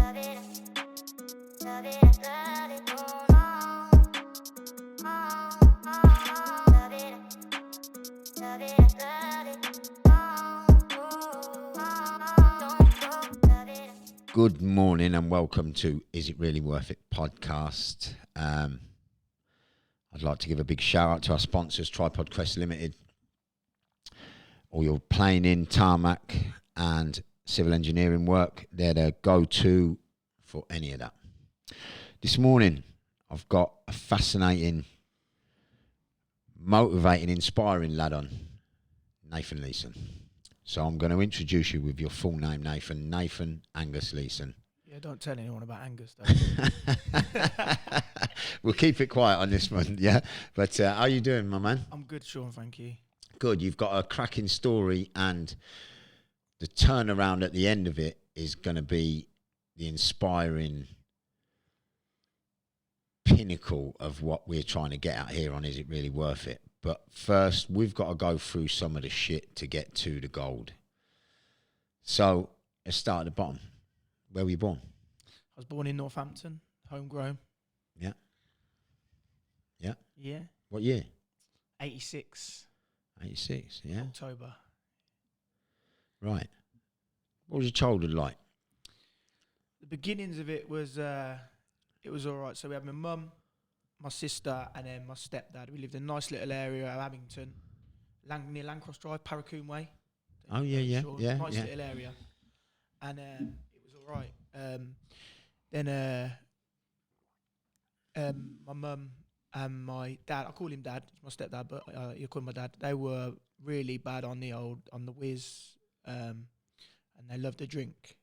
Good morning and welcome to Is It Really Worth It podcast. I'd like to give a big shout out to our sponsors, Tripod Quest Limited, all your planing, tarmac and civil engineering work. They're the go-to for any of that. This morning, I've got a fascinating, motivating, inspiring lad on, Nathan Leeson. So I'm going to introduce you with your full name, Nathan. Nathan Angus Leeson. Yeah, don't tell anyone about Angus, though. We'll keep it quiet on this one, yeah? But how are you doing, my man? I'm good, Sean, thank you. Good. You've got a cracking story, and the turnaround at the end of it is going to be the inspiring pinnacle of what we're trying to get at here on Is It Really Worth It? But first, we've got to go through some of the shit to get to the gold. So let's start at the bottom. Where were you born? I was born in Northampton, homegrown. Yeah. Yeah. Yeah. What year? 86. 86, yeah. October. Right. What was your childhood like? The beginnings of it was all right. So we had my mum, my sister, and then my stepdad. We lived in a nice little area of Abington, near Landcross Drive, Paracoon Way. Oh, yeah. Nice little area. And it was all right. Then my mum and my dad, I call him dad, it's my stepdad, but you call him my dad. They were really bad on the whiz, and they loved to drink.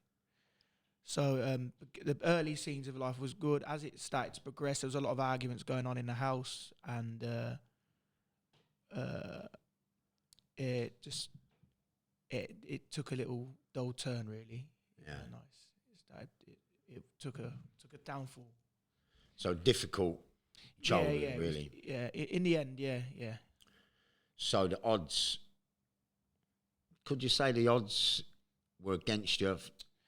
So the early scenes of life was good. As it started to progress, there was a lot of arguments going on in the house, and it took a little dull turn, really. Yeah, nice. It took a downfall. So difficult childhood, really. In the end, yeah. So the odds, could you say the odds were against you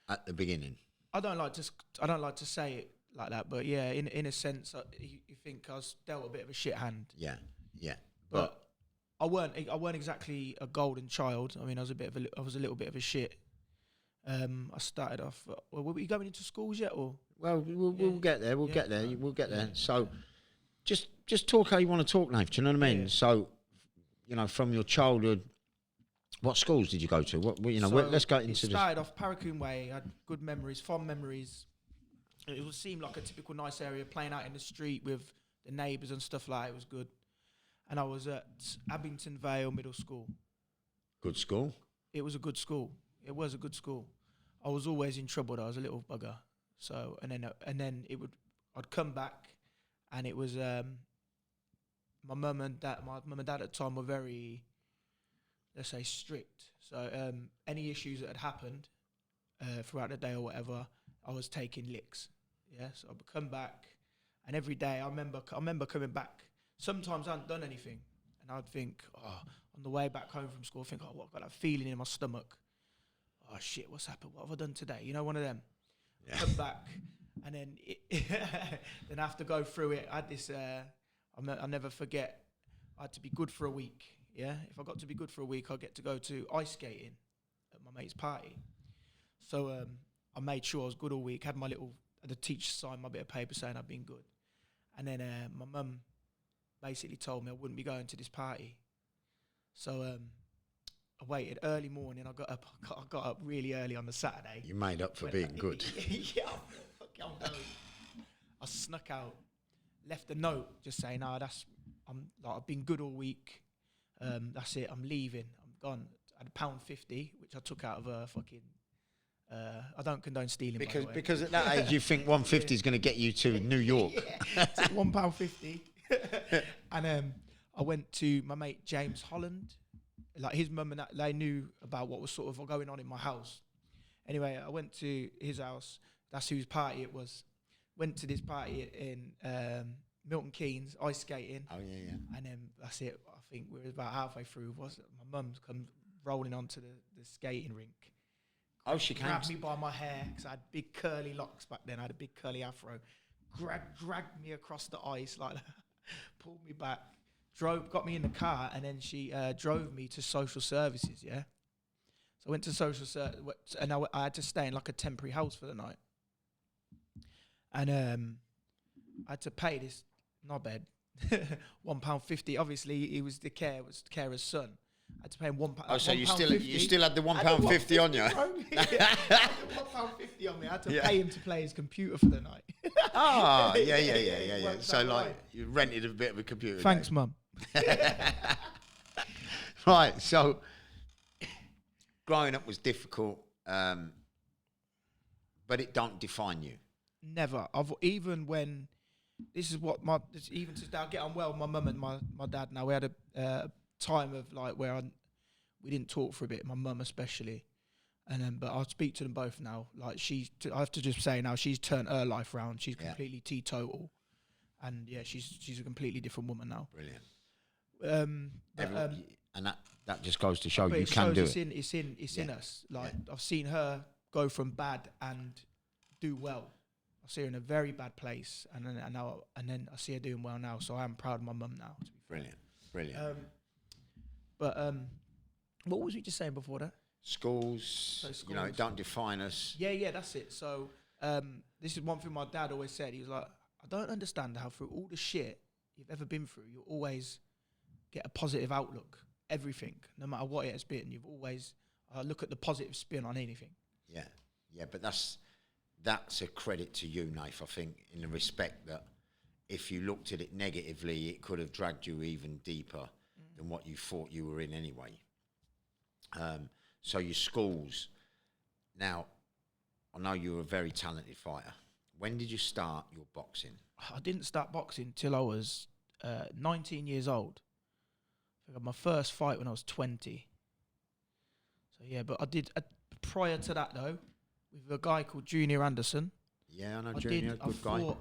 at the beginning? I don't like to say it like that, but yeah, in a sense, you think I was dealt a bit of a shit hand. Yeah. But I weren't exactly a golden child. I mean, I was a little bit of a shit. I started off. Were we going into schools yet, or? Well, we'll get there. We'll get there. So, just talk how you want to talk, Nate. Do you know what I mean? Yeah. So, from your childhood, what schools did you go to? Let's go into this. It started off Paracoon Way. I had good memories, fond memories. It would seem like a typical nice area, playing out in the street with the neighbours and stuff like that. It was good. And I was at Abington Vale Middle School. Good school? It was a good school. It was a good school. I was always in trouble though. I was a little bugger. So, and then I'd come back, and it was, my mum and dad at the time were very, let's say, strict. So any issues that had happened throughout the day or whatever, I was taking licks. Yeah, so I'd come back, and every day I remember coming back. Sometimes I hadn't done anything, and I'd think, on the way back home from school, I think, I've got that feeling in my stomach. Oh shit, what's happened? What have I done today? One of them. Yeah. Come back, and then then I have to go through it. I had this. I'll never forget. I had to be good for a week. Yeah, if I got to be good for a week, I'd get to go to ice skating at my mate's party. So I made sure I was good all week. Had the teacher sign my bit of paper saying I'd been good. And then my mum basically told me I wouldn't be going to this party. So I waited early morning. I got up really early on the Saturday. You made up for being good. Yeah, I'm going. I snuck out, left a note just saying, I've been good all week. That's it. I'm leaving. I'm gone. I had £1.50, which I took out of a fucking. I don't condone stealing. Because at that age you think 150 is going to get you to New York. £1.50, and I went to my mate James Holland. Like his mum and that, they knew about what was sort of going on in my house. Anyway, I went to his house. That's whose party it was. Went to this party in Milton Keynes, ice skating. Oh, yeah. And then that's it. I think we were about halfway through. My mum's come rolling onto the skating rink, Oh, she came. Grabbed me by my hair because I had big curly locks back then. I had a big curly afro. Dragged me across the ice like that. Pulled me back. Got me in the car, and then she drove me to social services. Yeah. So I went to social services, and I had to stay in like a temporary house for the night. And I had to pay this knobhead £1.50. Obviously, he was the carer's son. I had to pay him £1. Oh, so you still had the £1.50 on you? £1.50 on me. I had to pay him to play his computer for the night. Yeah. So like you rented a bit of a computer. Thanks, Mum. Right. So growing up was difficult, but it don't define you. Never. This is what even to now get on well with my mum and my dad. Now we had a time of like where we didn't talk for a bit. My mum especially, and then but I'll speak to them both now. Like I have to just say now she's turned her life around. She's completely teetotal, and she's a completely different woman now. Brilliant. And that just goes to show you can do it. It's in us. Like I've seen her go from bad and do well. I see her in a very bad place, and then I see her doing well now. So I am proud of my mum now. To be Brilliant. What was we just saying before that? Schools, it don't define us. Yeah, that's it. So this is one thing my dad always said. He was like, I don't understand how through all the shit you've ever been through, you always get a positive outlook. Everything, no matter what it has been, you've always look at the positive spin on anything. Yeah, but that's a credit to you, Nath, I think, in the respect that if you looked at it negatively, it could have dragged you even deeper than what you thought you were in anyway. So your schools. Now, I know you were a very talented fighter. When did you start your boxing? I didn't start boxing till I was 19 years old. I got my first fight when I was 20. So yeah, but I did prior to that though, with a guy called Junior Anderson. Yeah, I know Junior, good guy.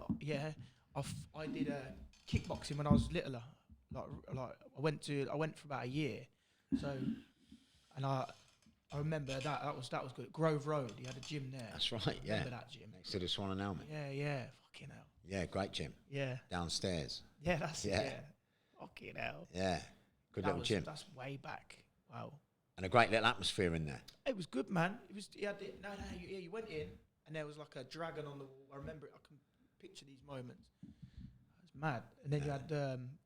I did kickboxing when I was littler. Like I went for about a year. So, and I remember that was good. Grove Road, he had a gym there. That's right. Yeah. Remember that gym? Next to the Swan and Helmet. Yeah. Fucking hell. Yeah, great gym. Yeah. Downstairs. Yeah, that's it. Yeah. Fucking hell. Yeah. Good little gym. That's way back. Wow. And a great little atmosphere in there. It was good, man. You went in and there was like a dragon on the wall. I remember it. I can picture these moments. It was mad. And then you had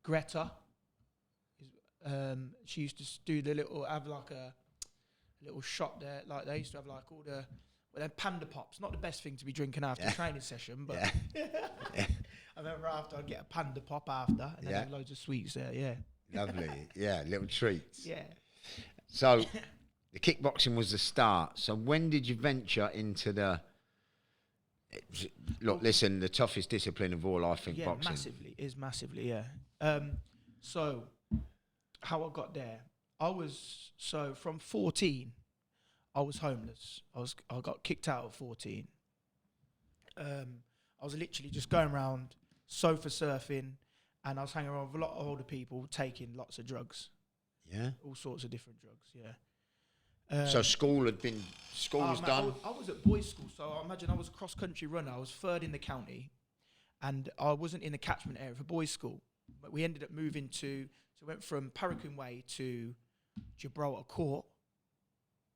Greta. She used to have like a little shop there. Like they used to have like all the Panda Pops. Not the best thing to be drinking after a training session, but I remember after I'd get a Panda Pop after, and then have loads of sweets there. Yeah. Lovely. Yeah, little treats. Yeah. So the kickboxing was the start. So when did you venture into the... Look, listen, the toughest discipline of all, I think, boxing. Massively, yeah. So how I got there, from 14, I was homeless. I got kicked out at 14. I was literally just going around sofa surfing, and I was hanging around with a lot of older people taking lots of drugs. Yeah? All sorts of different drugs, yeah. So school was done? I was at boys' school, so I imagine I was a cross-country runner. I was third in the county, and I wasn't in the catchment area for boys' school. But we ended up moving went from Paracoon Way to Gibraltar Court,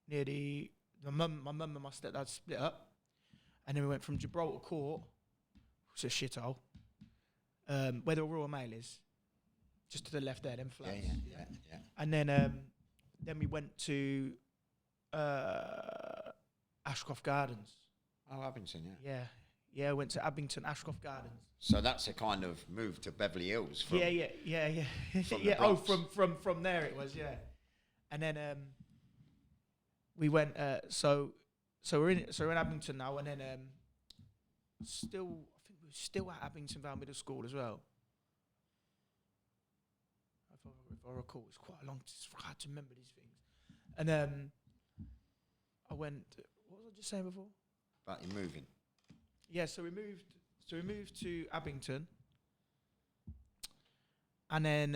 near my mum and my stepdad split up, and then we went from Gibraltar Court, which is a shithole, where the Royal Mail is, just to the left there, them flats. Yeah. And then we went to Ashcroft Gardens. Oh, Abington, yeah. Yeah, went to Abington, Ashcroft Gardens. So that's a kind of move to Beverly Hills. From yeah. From there it was, yeah. And then we went. So we're in Abington now, and then I think we're still at Abington Vale Middle School as well. If I recall, it's quite a long. It's hard to remember these things. And I went. What was I just saying before? About you moving. Yeah, so we moved to Abington, and then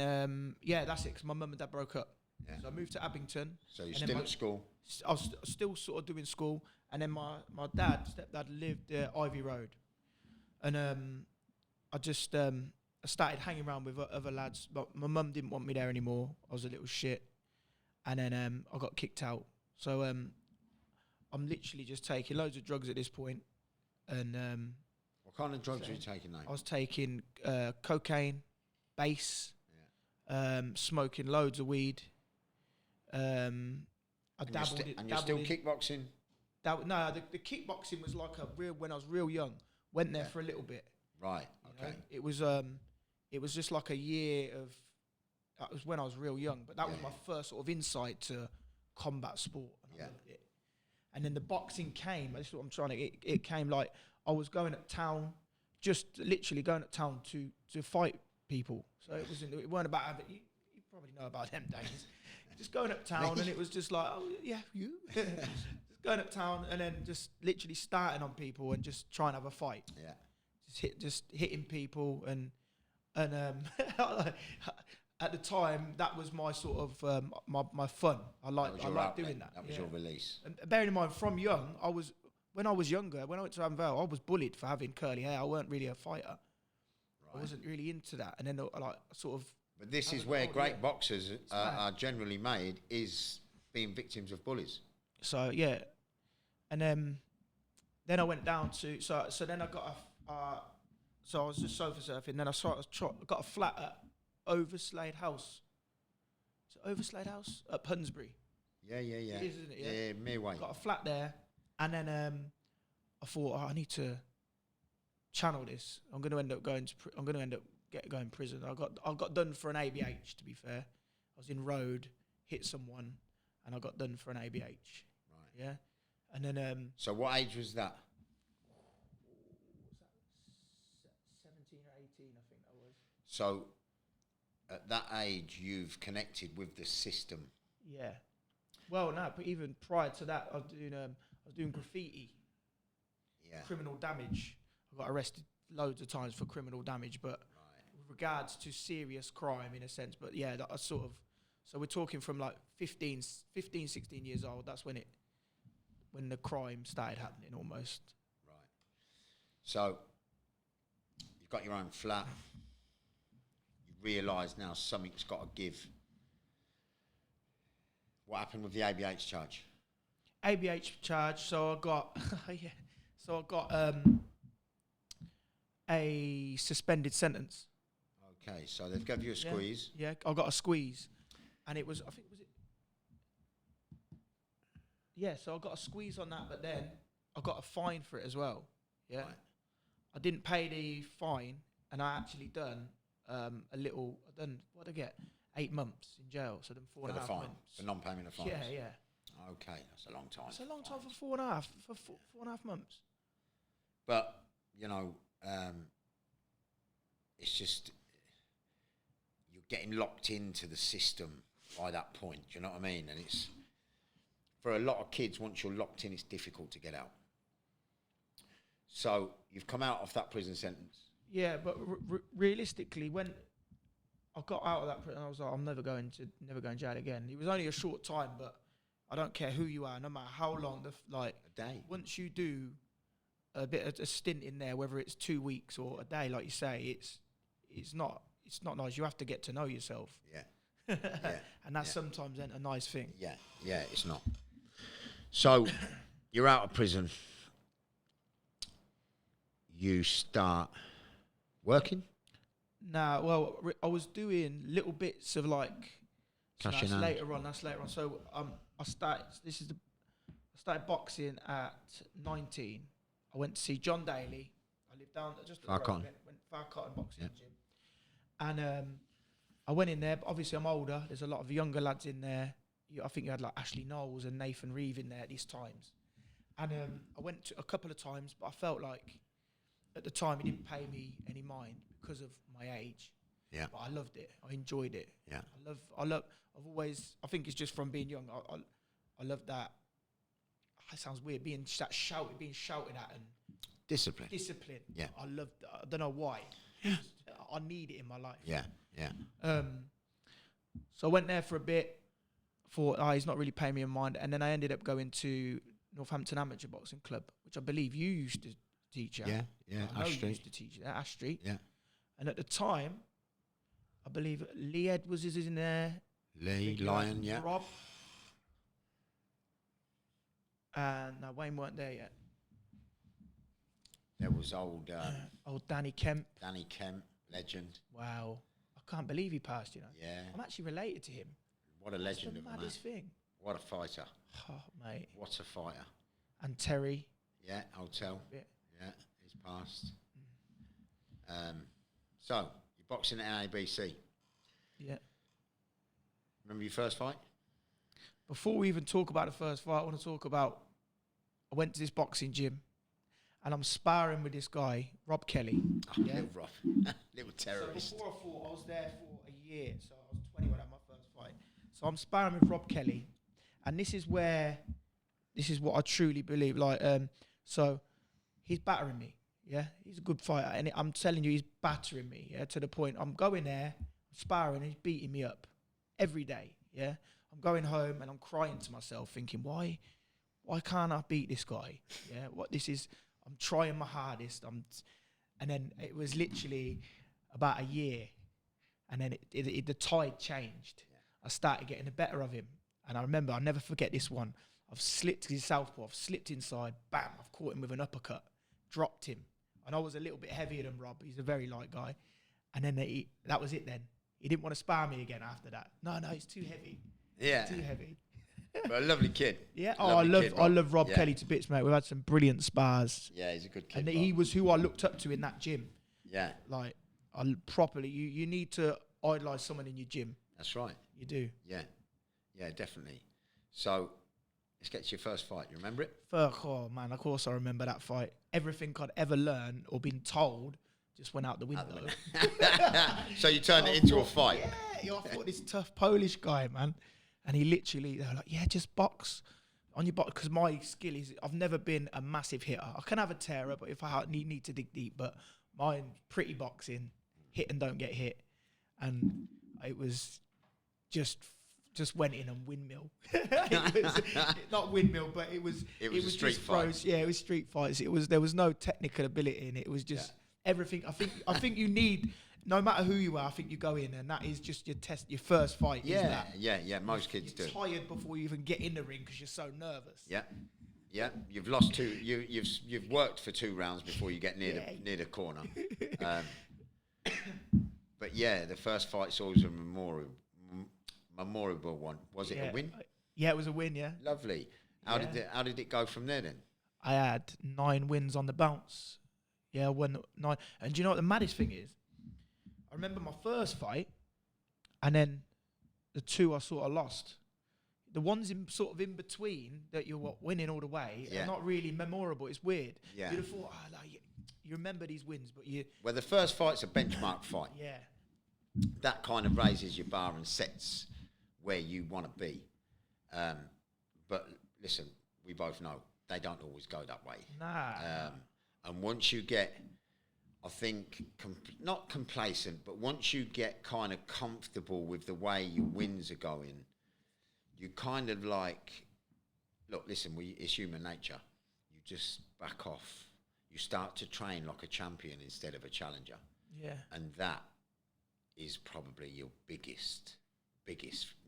that's it. Because my mum and dad broke up. Yeah. So I moved to Abington. So you're still at school? I was still sort of doing school, and then my stepdad lived Ivy Road, and I just I started hanging around with other lads, but my mum didn't want me there anymore. I was a little shit, and then I got kicked out. So I'm literally just taking loads of drugs at this point, and what kind of drugs were you taking, though? I was taking cocaine, base, smoking loads of weed. I dabbled it. And you're still kickboxing? No, the kickboxing was like when I was real young. Went there for a little bit. Right. Okay. It was just like a year of. That was when I was real young, but that was my first sort of insight to combat sport. And I loved it. And then the boxing came. This is what I'm trying to. It came like I was going up town, just literally going up town to fight people. So it weren't about having. You probably know about them days. Just going up town, and it was just like, oh yeah, you. Just going up town, and then just literally starting on people and just trying to have a fight. Yeah. Just hitting people, and at the time that was my sort of my fun. I liked doing that. That was your release. And bearing in mind, from young, when I was younger, when I went to Avon Vale, I was bullied for having curly hair. I weren't really a fighter. Right. I wasn't really into that, and then sort of. But this is where great boxers are generally made, is being victims of bullies. So yeah, and then I went down to so then I got so I was just sofa surfing. Then I got a flat at Overslade House. Is it Overslade House at Punsbury? Yeah. It is, isn't it? Yeah, Mere Got a flat there, and then I thought, I need to channel this. I'm going to end up going to prison. I got done for an ABH. To be fair, I was in road, hit someone, and I got done for an ABH. Right. Yeah, and then. So what age was that? Was that 17 or 18? I think that was. So, at that age, you've connected with the system. Yeah. Well, no, but even prior to that, I was doing graffiti. Yeah. Criminal damage. I got arrested loads of times for criminal damage, but with regards to serious crime in a sense. But yeah, that was sort of. So we're talking from like 15, 16 years old. That's when the crime started happening almost. Right. So you've got your own flat. You realise now something's got to give. What happened with the ABH charge? ABH charge. So I got a suspended sentence. Okay, so they've given you a squeeze. Yeah, I got a squeeze, and it was, I think, was it? Yeah, so I got a squeeze on that, but then I got a fine for it as well. Yeah, right. I didn't pay the fine, and I actually done what did I get? 8 months in jail, so then 4.5 months. For non-payment of fines? Yeah. Okay, that's a long time. It's a long time for 4.5 months. But, it's just, you're getting locked into the system by that point, do you know what I mean? And it's, for a lot of kids, once you're locked in, it's difficult to get out. So, you've come out of that prison sentence. Yeah, but realistically, when I got out of that prison, I was like, I'm never going to jail again. It was only a short time, but I don't care who you are, no matter how long, a day. Once you do a bit of a stint in there, whether it's 2 weeks or a day, like you say, it's not nice. You have to get to know yourself. Yeah. And that's sometimes a nice thing. Yeah, it's not. So, you're out of prison. You start working? Nah, well, I was doing little bits of like. Cash that's in hand. later on. So I started boxing at 19. I went to see John Daly. I lived down just at the road. Went Farcotton boxing gym, and I went in there. But obviously, I'm older. There's a lot of younger lads in there. I think you had like Ashley Knowles and Nathan Reeve in there at these times. And I went to a couple of times, but I felt like at the time he didn't pay me any mind because of my age. Yeah. But I loved it. I enjoyed it. Yeah. I think it's just from being young. I love that. It sounds weird being shouted at and discipline. Yeah. I don't know why. I need it in my life. Yeah. So I went there for a bit. thought, oh, he's not really paying me in mind. And then I ended up going to Northampton Amateur Boxing Club, which I believe you used to teach at. Yeah, I know Ash you Street. used to teach at Ash Street. Yeah. And at the time, I believe Lee Edwards is in there. Lee, Lion, yeah. Rob. And no, Wayne weren't there yet. There was old Old Danny Kemp. Danny Kemp, legend. Wow. I can't believe he passed, you know. Yeah. I'm actually related to him. What a legend That's of the a man. maddest thing. What a fighter. Oh, mate. What a fighter. And Terry. Yeah, hotel. Yeah. Yeah, he's passed. So, you're boxing at NABC. Yeah. Remember your first fight? Before we even talk about the first fight, I want to talk about, I went to this boxing gym and I'm sparring with this guy, Rob Kelly. Oh, Yeah. Little rough. Little terrorist. So before I fought, I was there for a year. So I was 20 when I had my first fight. So I'm sparring with Rob Kelly. And this is what I truly believe. Like, so he's battering me. Yeah. He's a good fighter. And I'm telling you, he's battering me. Yeah. To the point I'm going there, sparring, and he's beating me up every day. Yeah. I'm going home and I'm crying to myself thinking, why can't I beat this guy? Yeah. I'm trying my hardest. And then it was literally about a year. And then the tide changed. Yeah. I started getting the better of him. And I remember, I'll never forget this one. I've slipped his southpaw. I've slipped inside. Bam. I've caught him with an uppercut. Dropped him. And I was a little bit heavier than Rob. He's a very light guy. And then that was it then. He didn't want to spar me again after that. No, he's too heavy. Yeah. Too heavy. But a lovely kid. Yeah. Lovely I love Rob Kelly to bits, mate. We've had some brilliant spars. Yeah, he's a good kid. And he was who I looked up to in that gym. Yeah. Like, you need to idolise someone in your gym. That's right. You do. Yeah. Yeah, definitely. So, let's get to your first fight. You remember it? Oh, man, of course I remember that fight. Everything I'd ever learned or been told just went out the window. So you turned it into a fight? Yeah, I fought this tough Polish guy, man. And he literally, they were like, yeah, just box on your box. Because my skill is, I've never been a massive hitter. I can have a terror, but if I need to dig deep. But mine's pretty boxing, hit and don't get hit. And it was just went in and windmill. It was, not windmill, but it was a street just fight. throws. Yeah, it was street fights. There was no technical ability in it. It was just everything. I think you need, no matter who you are, I think you go in and that is just your first fight. Yeah, most kids do. You're tired before you even get in the ring because you're so nervous. Yeah. You've lost two. You've worked for 2 rounds before you get near the corner. But yeah, the first fight's always a memorable one. Was it a win? Yeah, it was a win. Yeah. Lovely. How did it go from there then? I had 9 wins on the bounce. Yeah, I won 9. And do you know what the maddest thing is? I remember my first fight, and then the 2 I sort of lost. The ones in between that you're winning all the way are not really memorable. It's weird. Yeah. You'd have thought, you remember these wins, but you. Well, the first fight's a benchmark fight. Yeah. That kind of raises your bar and sets where you want to be. But listen, we both know they don't always go that way. Nah. And once you get, I think, not complacent, but once you get kind of comfortable with the way your wins are going, you kind of like, look, listen, it's human nature. You just back off. You start to train like a champion instead of a challenger. Yeah. And that is probably your biggest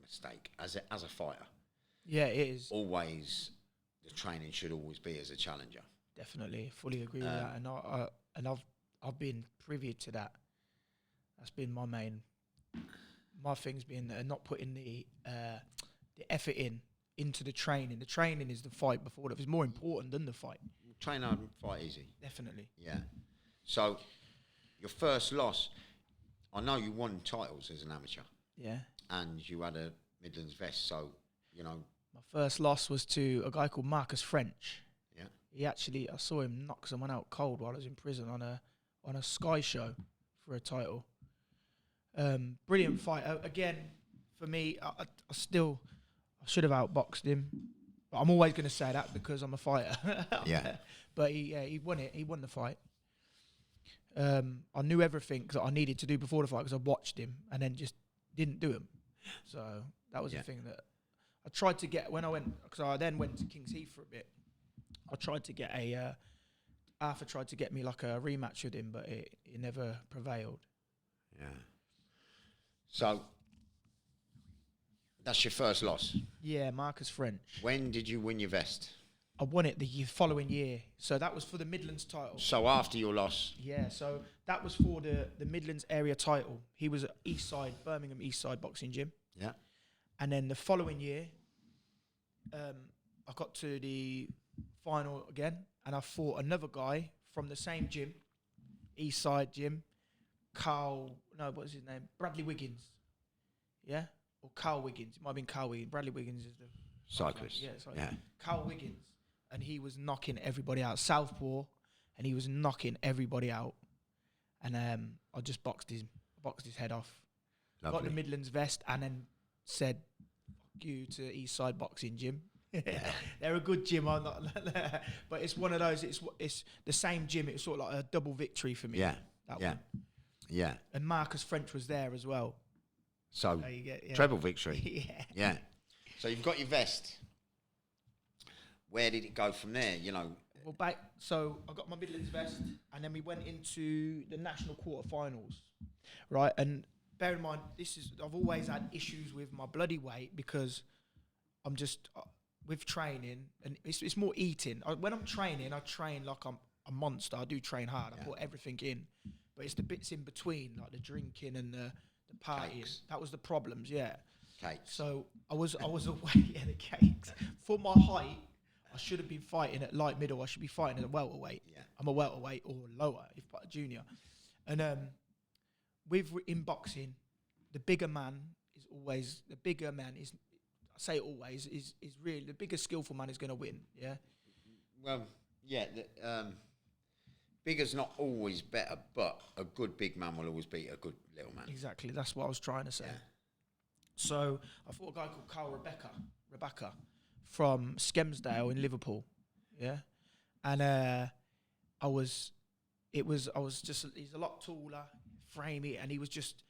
mistake as a fighter. Yeah, it is. Always, the training should always be as a challenger. Definitely, fully agree with that. And I've been privy to that. That's been my thing's been not putting the effort into the training. The training is the fight before that. It's more important than the fight. Train hard and fight easy. Definitely. Yeah. So, your first loss, I know you won titles as an amateur. Yeah. And you had a Midlands vest, so, you know. My first loss was to a guy called Marcus French. Yeah. He actually, I saw him knock someone out cold while I was in prison on a Sky show for a title. Brilliant fight. Again, for me, I should have outboxed him. But I'm always going to say that because I'm a fighter. Yeah. But he won it. He won the fight. I knew everything that I needed to do before the fight because I watched him and then just didn't do him. So that was the thing that I tried to get, when I went, because I then went to King's Heath for a bit, I tried to get Arthur tried to get me like a rematch with him, but it never prevailed. Yeah. So, that's your first loss. Yeah, Marcus French. When did you win your vest? I won it the following year. So that was for the Midlands title. So after your loss? Yeah, so that was for the Midlands area title. He was at Birmingham East Side Boxing Gym. Yeah. And then the following year, I got to the final again, and I fought another guy from the same gym, East Side Gym, what's his name? Bradley Wiggins. Yeah? Or Carl Wiggins. It might have been Carl Wiggins. Bradley Wiggins is the cyclist. Yeah. Carl Wiggins. And he was knocking everybody out. Southpaw. And he was knocking everybody out. And I just boxed his head off. Lovely. Got the Midlands vest and then said, fuck you to East Side Boxing Gym. They're a good gym, I'm not, but it's one of those. It's the same gym. It was sort of like a double victory for me. Yeah, that yeah, one. yeah. And Marcus French was there as well. So you get, treble victory. Yeah. So you've got your vest. Where did it go from there? You know. Well, so I got my Midlands vest, and then we went into the national quarterfinals, right? And bear in mind, I've always had issues with my bloody weight because I'm just. With training, and it's more eating. When I'm training, I train like I'm a monster. I do train hard. I put everything in. But it's the bits in between, like the drinking and the partying. Cakes. That was the problems, yeah. Cakes. So I was away, the cakes. For my height, I should have been fighting at light middle. I should be fighting at a welterweight. Yeah. I'm a welterweight or lower, if a junior. And in boxing, the bigger man is say always is really the biggest skillful man is going to win. Yeah. Well, yeah. Bigger's not always better, but a good big man will always beat a good little man. Exactly. That's what I was trying to say. Yeah. So I fought a guy called Carl Rebecca from Skelmersdale in Liverpool. Yeah. And he's a lot taller, framey, and he was just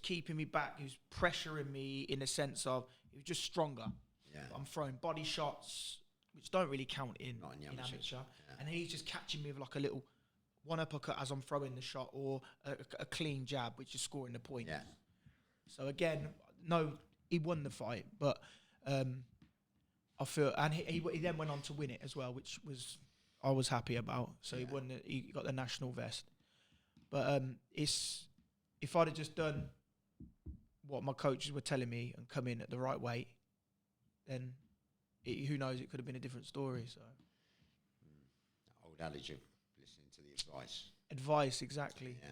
keeping me back. He was pressuring me in the sense of he was just stronger. Yeah. I'm throwing body shots, which don't really count in amateur. Yeah. And then he's just catching me with like a little one uppercut as I'm throwing the shot, or a clean jab, which is scoring the point. Yeah. So again, no, he won the fight, but I feel, and he then went on to win it as well, which I was happy about. So he won. He got the national vest. But if I'd have just done what my coaches were telling me and come in at the right weight, then who knows, it could have been a different story. So, old adage of listening to the advice. Advice, exactly. Yeah.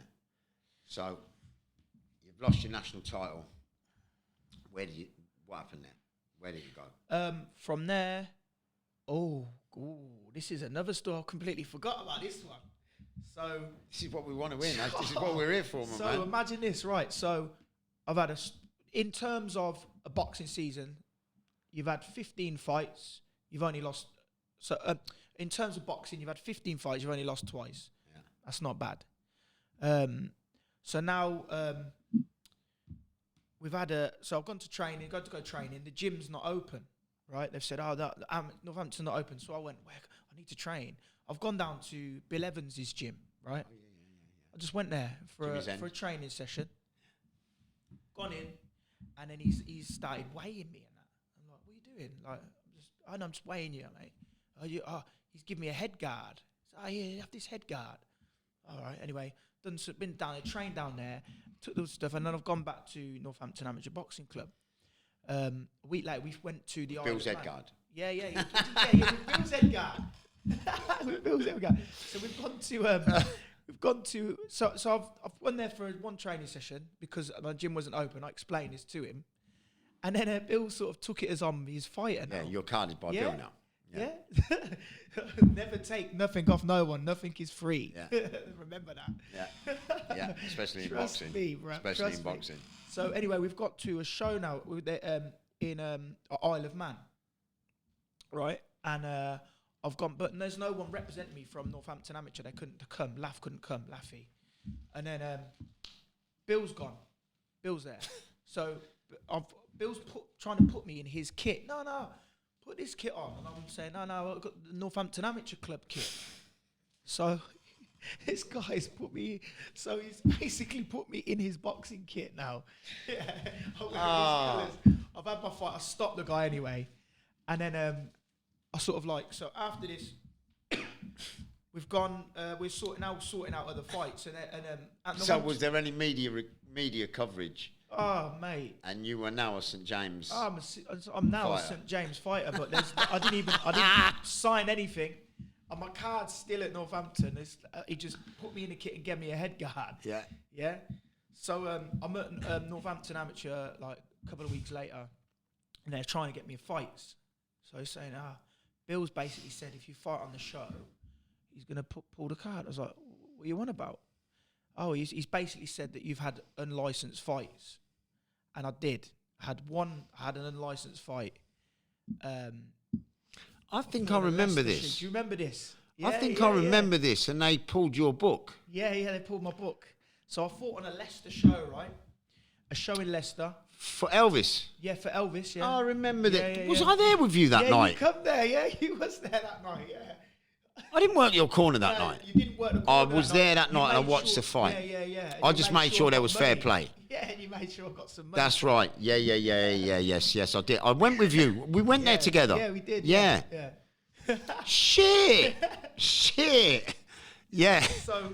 So, you've lost your national title. What happened there? Where did you go? From there, this is another story. I completely forgot about this one. So this is what we want to win. This is what we're here for, man. So imagine this, right? So I've had in terms of a boxing season, you've had 15 fights. You've only lost. So in terms of boxing, you've had 15 fights. You've only lost twice. Yeah. That's not bad. So now we've had so I've gone to training. Got to go training. The gym's not open, right? They've said, Northampton's not open. So I went, I need to train. I've gone down to Bill Evans' gym, right? Oh, yeah. I just went there for a training session. Gone in, and then he's started weighing me and that. I'm like, what are you doing? Like, I'm just weighing you, mate. He's giving me a head guard. So, you have this head guard. All right. Anyway, been down there, trained down there, took those stuff, and then I've gone back to Northampton Amateur Boxing Club. A week later, we went to the Bill's head guard. Yeah, Bill's head guard. So we've gone to so I've gone there for one training session because my gym wasn't open. I explained this to him, and then Bill sort of took it as he's fighter now. Yeah, you're carded by Bill now. Yeah. Never take nothing off no one. Nothing is free. Yeah. Remember that. Yeah. Especially in boxing. Especially in boxing. So anyway, we've got to a show now in Isle of Man, right? And I've gone, but there's no one representing me from Northampton Amateur. They couldn't come. Laff couldn't come. Laffy. And then Bill's gone. Bill's there. So Bill's trying to put me in his kit. No, put this kit on. And I'm saying, no, I've got the Northampton Amateur Club kit. So this guy's put me, so he's basically put me in his boxing kit now. Yeah, I've had my fight. I stopped the guy anyway. And then I sort of like, so after this, we've gone, we're sorting out other fights. And so was there any media coverage? Oh, mate. And you were now a St. James I'm now a St. James fighter, but I didn't sign anything. And my card's still at Northampton. He just put me in the kit and gave me a head guard. Yeah. Yeah. So I'm at Northampton Amateur like a couple of weeks later, and they're trying to get me fights. So he's saying, Bill's basically said if you fight on the show, he's going to pull the card. I was like, what are you on about? Oh, he's basically said that you've had unlicensed fights. And I did. I had an unlicensed fight. I think I remember this. Do you remember this? I think I remember this, and they pulled your book. Yeah, they pulled my book. So I fought on a Leicester show, right? A show in Leicester. For Elvis? Yeah, for Elvis, yeah. Oh, I remember that. Yeah, was I there with you that night? Yeah, you come there, yeah. You was there that night, yeah. I didn't work your corner that night. You didn't work the corner I was there that night and I watched the fight. Yeah. I just made sure there was fair play. Yeah, and you made sure I got some money. That's right. Yeah. Yes, I did. I went with you. We went there together. Yeah, we did. Yeah. Shit. Yeah. So,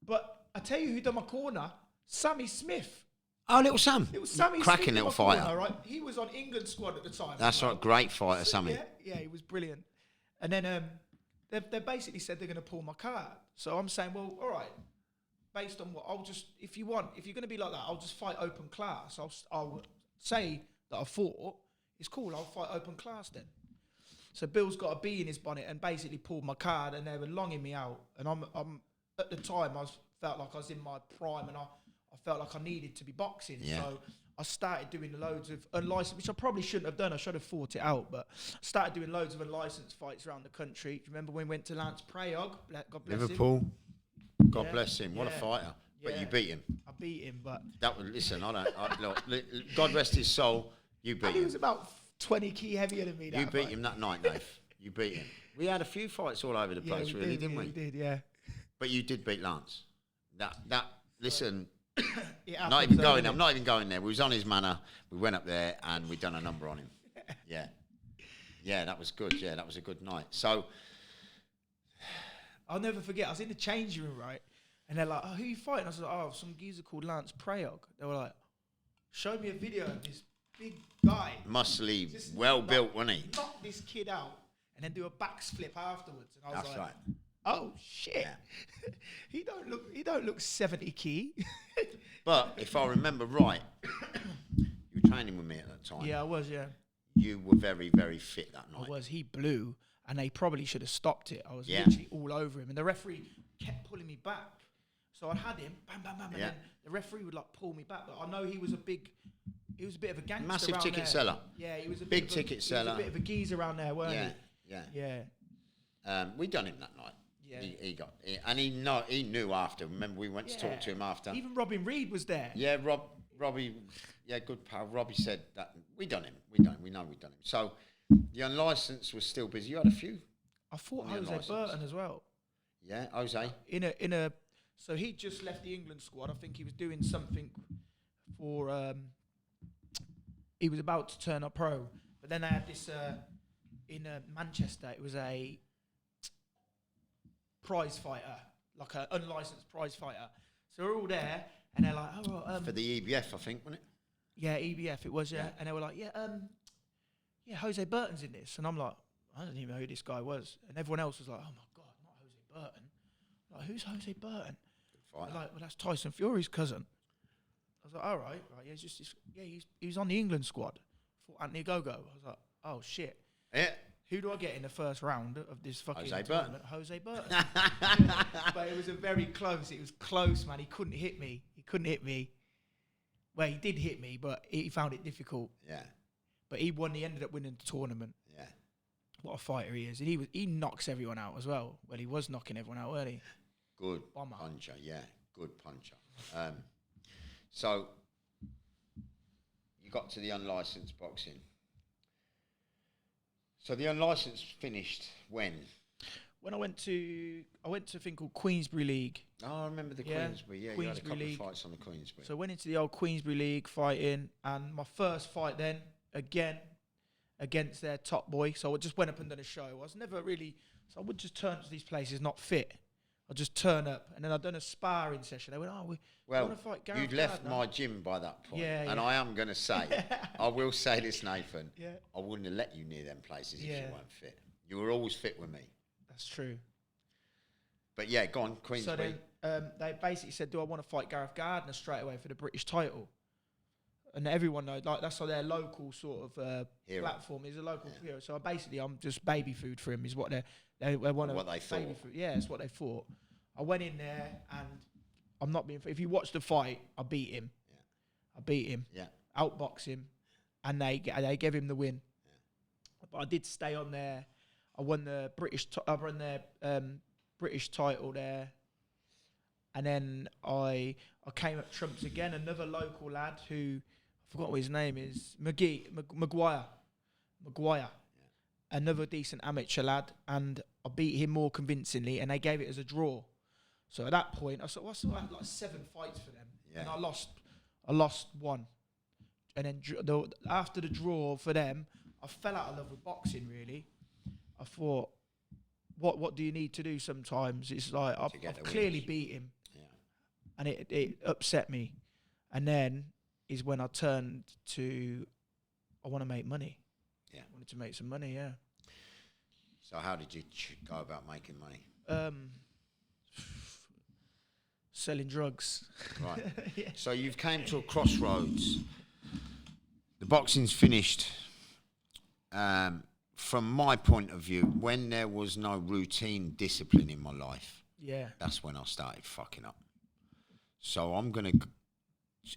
but I tell you who done my corner? Sammy Smith. Oh, little Sam. It was Sammy cracking Smith little fighter. Corner, right? He was on England squad at the time. That's right. Great fighter, Sammy. Yeah, he was brilliant. And then they basically said they're going to pull my card. So I'm saying, well, all right. Based on what if you're going to be like that, I'll just fight open class. I'll say that I fought. It's cool. I'll fight open class then. So Bill's got a bee in his bonnet and basically pulled my card, and they were longing me out. And I'm at the time felt like I was in my prime, and I felt like I needed to be boxing. Yeah. So I started doing loads of unlicensed, which I probably shouldn't have done. I should have fought it out, but I started doing loads of unlicensed fights around the country. Do you remember when we went to Lance Prayog? God bless Liverpool. him. God bless him. What a fighter. But you beat him. I beat him, but... Listen, look, God rest his soul, you beat him. He was about 20 key heavier than me. You beat him that night, Dave. You beat him. We had a few fights all over the place, really, didn't we? We did, yeah. But you did beat Lance. Listen... I'm happens, not even going there. We was on his manor. We went up there and we done a number on him. Yeah, that was good. Yeah, that was a good night. So I'll never forget. I was in the changing room, right? And they're like, "Oh, who are you fighting?" I was like, "Oh, some geezer called Lance Prayog." They were like, "Show me a video of this big guy, muscly, well built, wasn't he? Knock this kid out and then do a backflip afterwards." And I was That's like, right. "Oh shit, Yeah. he don't look 70 key." But if I remember right, you were training with me at that time. Yeah, I was. Yeah, you were very, very fit that night. I was. He blew, and they probably should have stopped it. I was literally all over him, and the referee kept pulling me back. So I had him, bam, bam, bam, and then the referee would like pull me back. But I know he was a bit of a gangster. Massive ticket there. seller. Yeah, he was a big ticket seller. He was a bit of a geezer around there, weren't he? Yeah. We done him that night. Yeah. And he knew after. Remember, we went to talk to him after. Even Robin Reed was there. Yeah, Robbie, good pal. Robbie said that we done him. We know we done him. So the unlicensed was still busy. You had a few. I fought Jose Burton as well. Yeah, Jose. So he just left the England squad. I think he was doing something for. He was about to turn up pro, but then they had this in Manchester. It was a prize fighter, like an unlicensed prize fighter. So we're all there, and they're like, "Oh, well, for the EBF, I think, wasn't it?" Yeah, EBF it was. Yeah, and they were like, "Yeah, Jose Burton's in this," and I'm like, "I don't even know who this guy was," and everyone else was like, "Oh my god, not Jose Burton." Like, who's Jose Burton? Like, well, that's Tyson Fury's cousin. I was like, all right, yeah, he was on the England squad for Anthony Gogo. I was like, oh shit. Yeah. Who do I get in the first round of this fucking tournament? Jose Burton. But it was very close. It was close, man. He couldn't hit me. Well, he did hit me, but he found it difficult. Yeah. But he ended up winning the tournament. Yeah. What a fighter he is. And he knocks everyone out as well. Well, he was knocking everyone out, wasn't he? Good puncher, yeah. Good puncher. So you got to the unlicensed boxing. So the unlicensed finished when? When I went to a thing called Queensbury League. Oh, I remember the Queensbury. Yeah, you had a couple of fights on the Queensbury. So I went into the old Queensbury League fighting, and my first fight then, again, against their top boy. So I just went up and done a show. I was never really, so I would just turn to these places not fit. I'd just turn up, and then I'd done a sparring session. They went, we want to fight Gareth you'd left Gardner. my gym by that point. Yeah, and I am going to say, I will say this, Nathan. Yeah. I wouldn't have let you near them places if you weren't fit. You were always fit with me. That's true. But yeah, go on, Queensbury. So then they basically said, do I want to fight Gareth Gardner straight away for the British title? And everyone knows, like, that's their local sort of platform. He's a local hero. So I'm just baby food for him, is what they want. What they thought. Food. Yeah, it's what they thought. I went in there, and I'm not being. If you watch the fight, I beat him. Yeah. I beat him. Yeah. Outbox him, and they gave him the win. Yeah. But I did stay on there. I won the British title there, and then I came up trumps again. Another local lad who I forgot what his name is, Maguire. Yeah. Another decent amateur lad, and I beat him more convincingly, and they gave it as a draw. So at that point, I had like 7 fights for them, and I lost one. And then after the draw for them, I fell out of love with boxing. Really, I thought, what do you need to do? Sometimes it's like I've clearly beat him, and it upset me. And then is when I turned to, I want to make money. Yeah, I wanted to make some money. Yeah. So how did you go about making money? Selling drugs. Right. Yeah. So you've came to a crossroads. The boxing's finished. From my point of view, when there was no routine discipline in my life, that's when I started fucking up. So I'm going to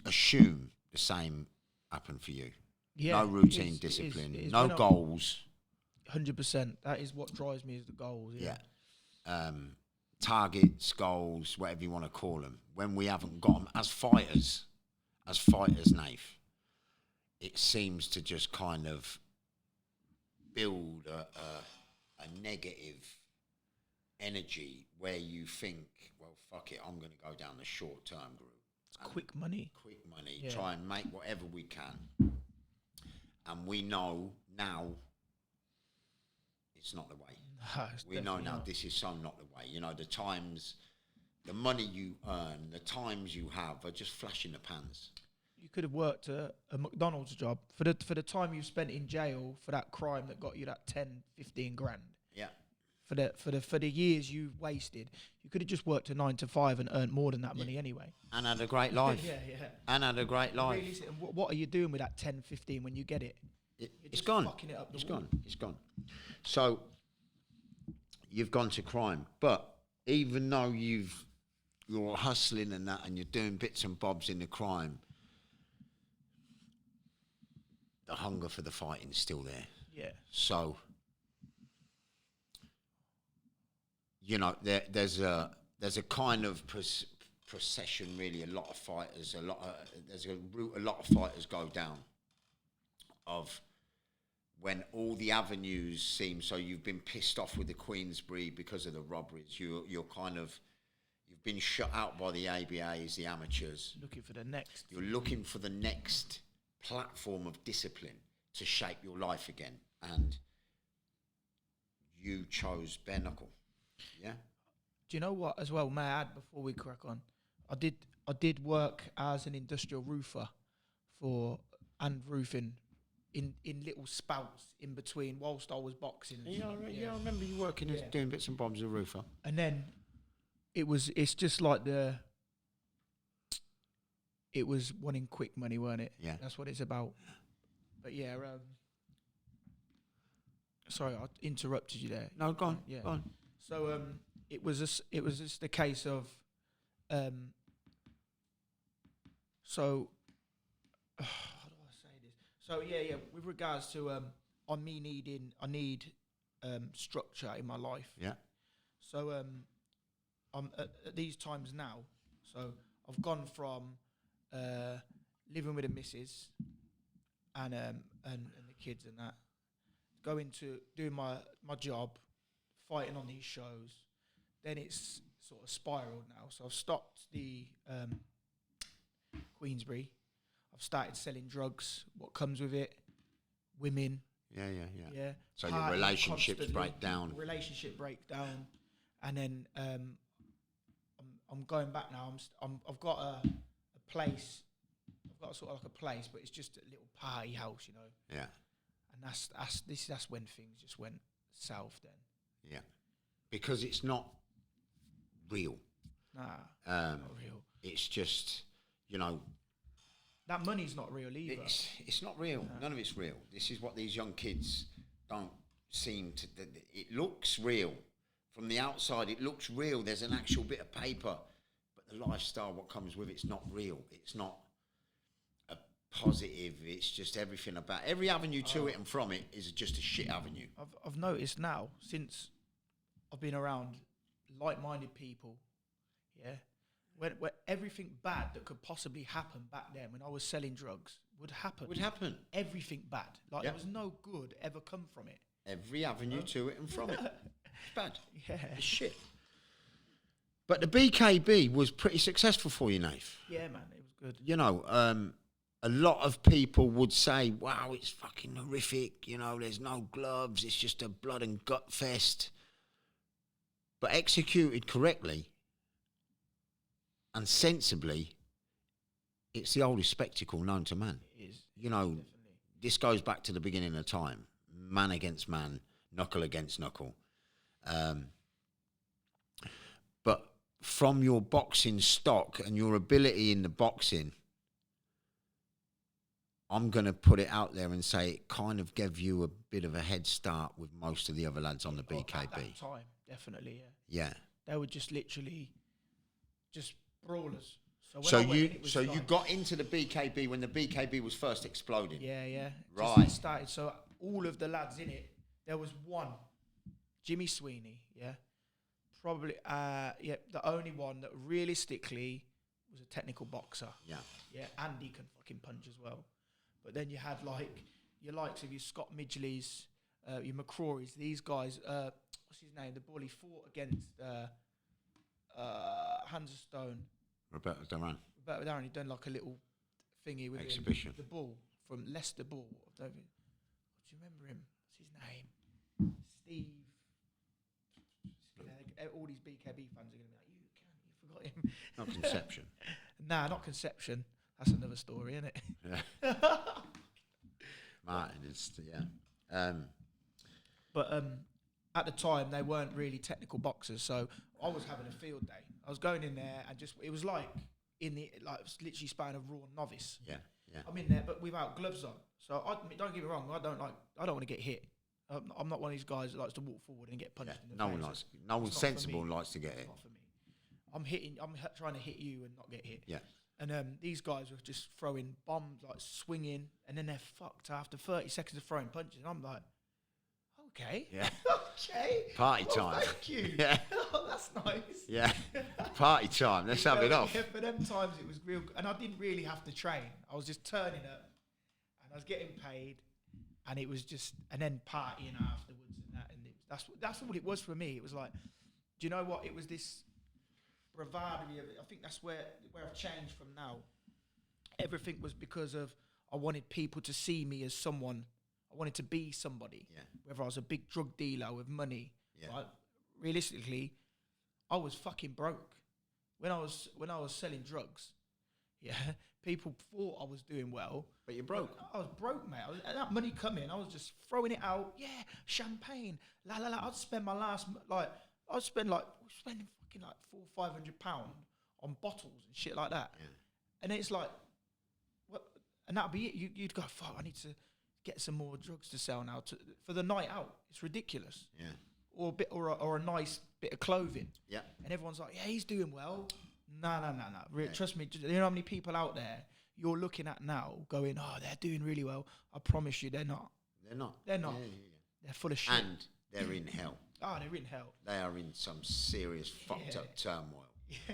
assume the same happened for you. Yeah, no routine discipline, no goals. 100%. That is what drives me, is the goals. Yeah. Targets, goals, whatever you want to call them. When we haven't got them as fighters, Nath, it seems to just kind of build a negative energy where you think, well, fuck it, I'm going to go down the short-term route. It's quick money. Try and make whatever we can. And we know now it's not the way. No, we know now this is so not the way. You know, the money you earn, the times you have are just flash in the pans. You could have worked a McDonald's job for the time you spent in jail for that crime that got you that 10, 15 grand. Yeah. For the years you wasted, you could have just worked a 9 to 5 and earned more than that money anyway. And had a great life. Yeah. And had a great life. Really, what are you doing with that 10, 15 when you get it? It's gone. Fucking it up It's gone. So you've gone to crime, but even though you're hustling and that, and you're doing bits and bobs in the crime, the hunger for the fighting is still there. Yeah. So, you know, there's a kind of procession, really. A lot of fighters, there's a route a lot of fighters go down of when all the avenues seem, so you've been pissed off with the Queensbury because of the robberies. You've been shut out by the ABAs, the amateurs. Looking for the next. You're looking for the next platform of discipline to shape your life again, and you chose bare knuckle. Yeah. Do you know what? As well, may I add before we crack on, I did work as an industrial roofer and roofing in little spouts in between whilst I was boxing. I remember you working as doing bits and bobs as a roofer. And then it's just like it was wanting quick money, weren't it? Yeah. That's what it's about. But yeah, sorry, I interrupted you there. No, go on. Yeah. Go on. So it was just a case of so how do I say this? So yeah, with regards to I need structure in my life. Yeah. So I'm at these times now. So I've gone from living with a missus, and the kids and that, going to doing my job, fighting on these shows. Then it's sort of spiraled now. So I've stopped the Queensbury. I've started selling drugs. What comes with it? Women. Yeah. So your relationships break down. Relationship breakdown, and then I'm going back now. I've got a place. I've got sort of like a place, but it's just a little party house, you know. Yeah. And that's when things just went south. Then. Yeah. Because it's not real. Nah. Not real. It's just, you know. That money's not real either. It's not real. No. None of it's real. This is what these young kids don't seem to. It looks real. From the outside, it looks real. There's an actual bit of paper. But the lifestyle, what comes with it's not real. It's not a positive. It's just everything about. Every avenue to it and from it is just a shit avenue. I've noticed now, since I've been around like-minded people, yeah, where everything bad that could possibly happen back then when I was selling drugs would happen. Everything bad. Like, there was no good ever come from it. Every avenue to it and from it. It's bad. Yeah. It's shit. But the BKB was pretty successful for you, Nath. Yeah, man, it was good. You know, a lot of people would say, wow, it's fucking horrific. You know, there's no gloves. It's just a blood and gut fest. But executed correctly and sensibly, it's the oldest spectacle known to man. It is. You know, Definitely. This goes back to the beginning of time. Man against man, knuckle against knuckle. But from your boxing stock and your ability in the boxing, I'm going to put it out there and say it kind of gave you a bit of a head start with most of the other lads on the BKB. At that time, definitely, yeah. Yeah. They were just literally just brawlers. So you got into the BKB when the BKB was first exploding. Yeah. Right. Just started. So all of the lads in it, there was one, Jimmy Sweeney. Yeah. Probably. The only one that realistically was a technical boxer. Yeah. Yeah, and he can fucking punch as well. But then you had like your likes of your Scott Midgeleys, your McCrory's. These guys. What's his name? The boy he fought against Hansa Stone. Roberto Duran. He done like a little thingy with exhibition. Him. The Bull from Leicester Bull. Do you remember him? What's his name? Steve. All these BKB fans are going to be like, you forgot him. Not Conception. Nah, not Conception. That's another story, isn't it? Yeah. Martin is, yeah. But at the time, they weren't really technical boxers, so I was having a field day. I was going in there and it was like it was literally sparring a raw novice. Yeah. I'm in there, but without gloves on. So don't get me wrong, I don't want to get hit. I'm not one of these guys that likes to walk forward and get punched in the face. No one sensible likes to get hit. Not for me. I'm trying to hit you and not get hit. Yeah. And these guys were just throwing bombs, like swinging, and then they're fucked after 30 seconds of throwing punches. And I'm like, okay. Yeah. Okay. Party time. Thank you. Yeah. Oh, that's nice. Yeah. Party time. Let's have it off. Yeah, for them times it was real, and I didn't really have to train. I was just turning up, and I was getting paid, and it was just, and then partying afterwards and that, and that's all it was for me. It was like, do you know what? It was this bravado. I think that's where I've changed from now. Everything was because of I wanted people to see me as someone. I wanted to be somebody. Yeah. Whether I was a big drug dealer with money. Yeah. Right? Realistically, I was fucking broke. When I was selling drugs, yeah, people thought I was doing well. But you're broke. I was broke, mate. That money coming, I was just throwing it out. Yeah, champagne. I'd spend my last, spending fucking like £400-500 on bottles and shit like that. Yeah. And it's like, what? And that'd be it. You'd go, fuck, I need to get some more drugs to sell now for the night out. It's ridiculous. Yeah. Or a nice bit of clothing. Yeah. And everyone's like, yeah, he's doing well. No. Trust me, you know how many people out there you're looking at now going, oh, they're doing really well. I promise you they're not. They're not. They're not. Yeah. They're full of shit. And they're in hell. Oh, they're in hell. They are in some serious fucked up turmoil.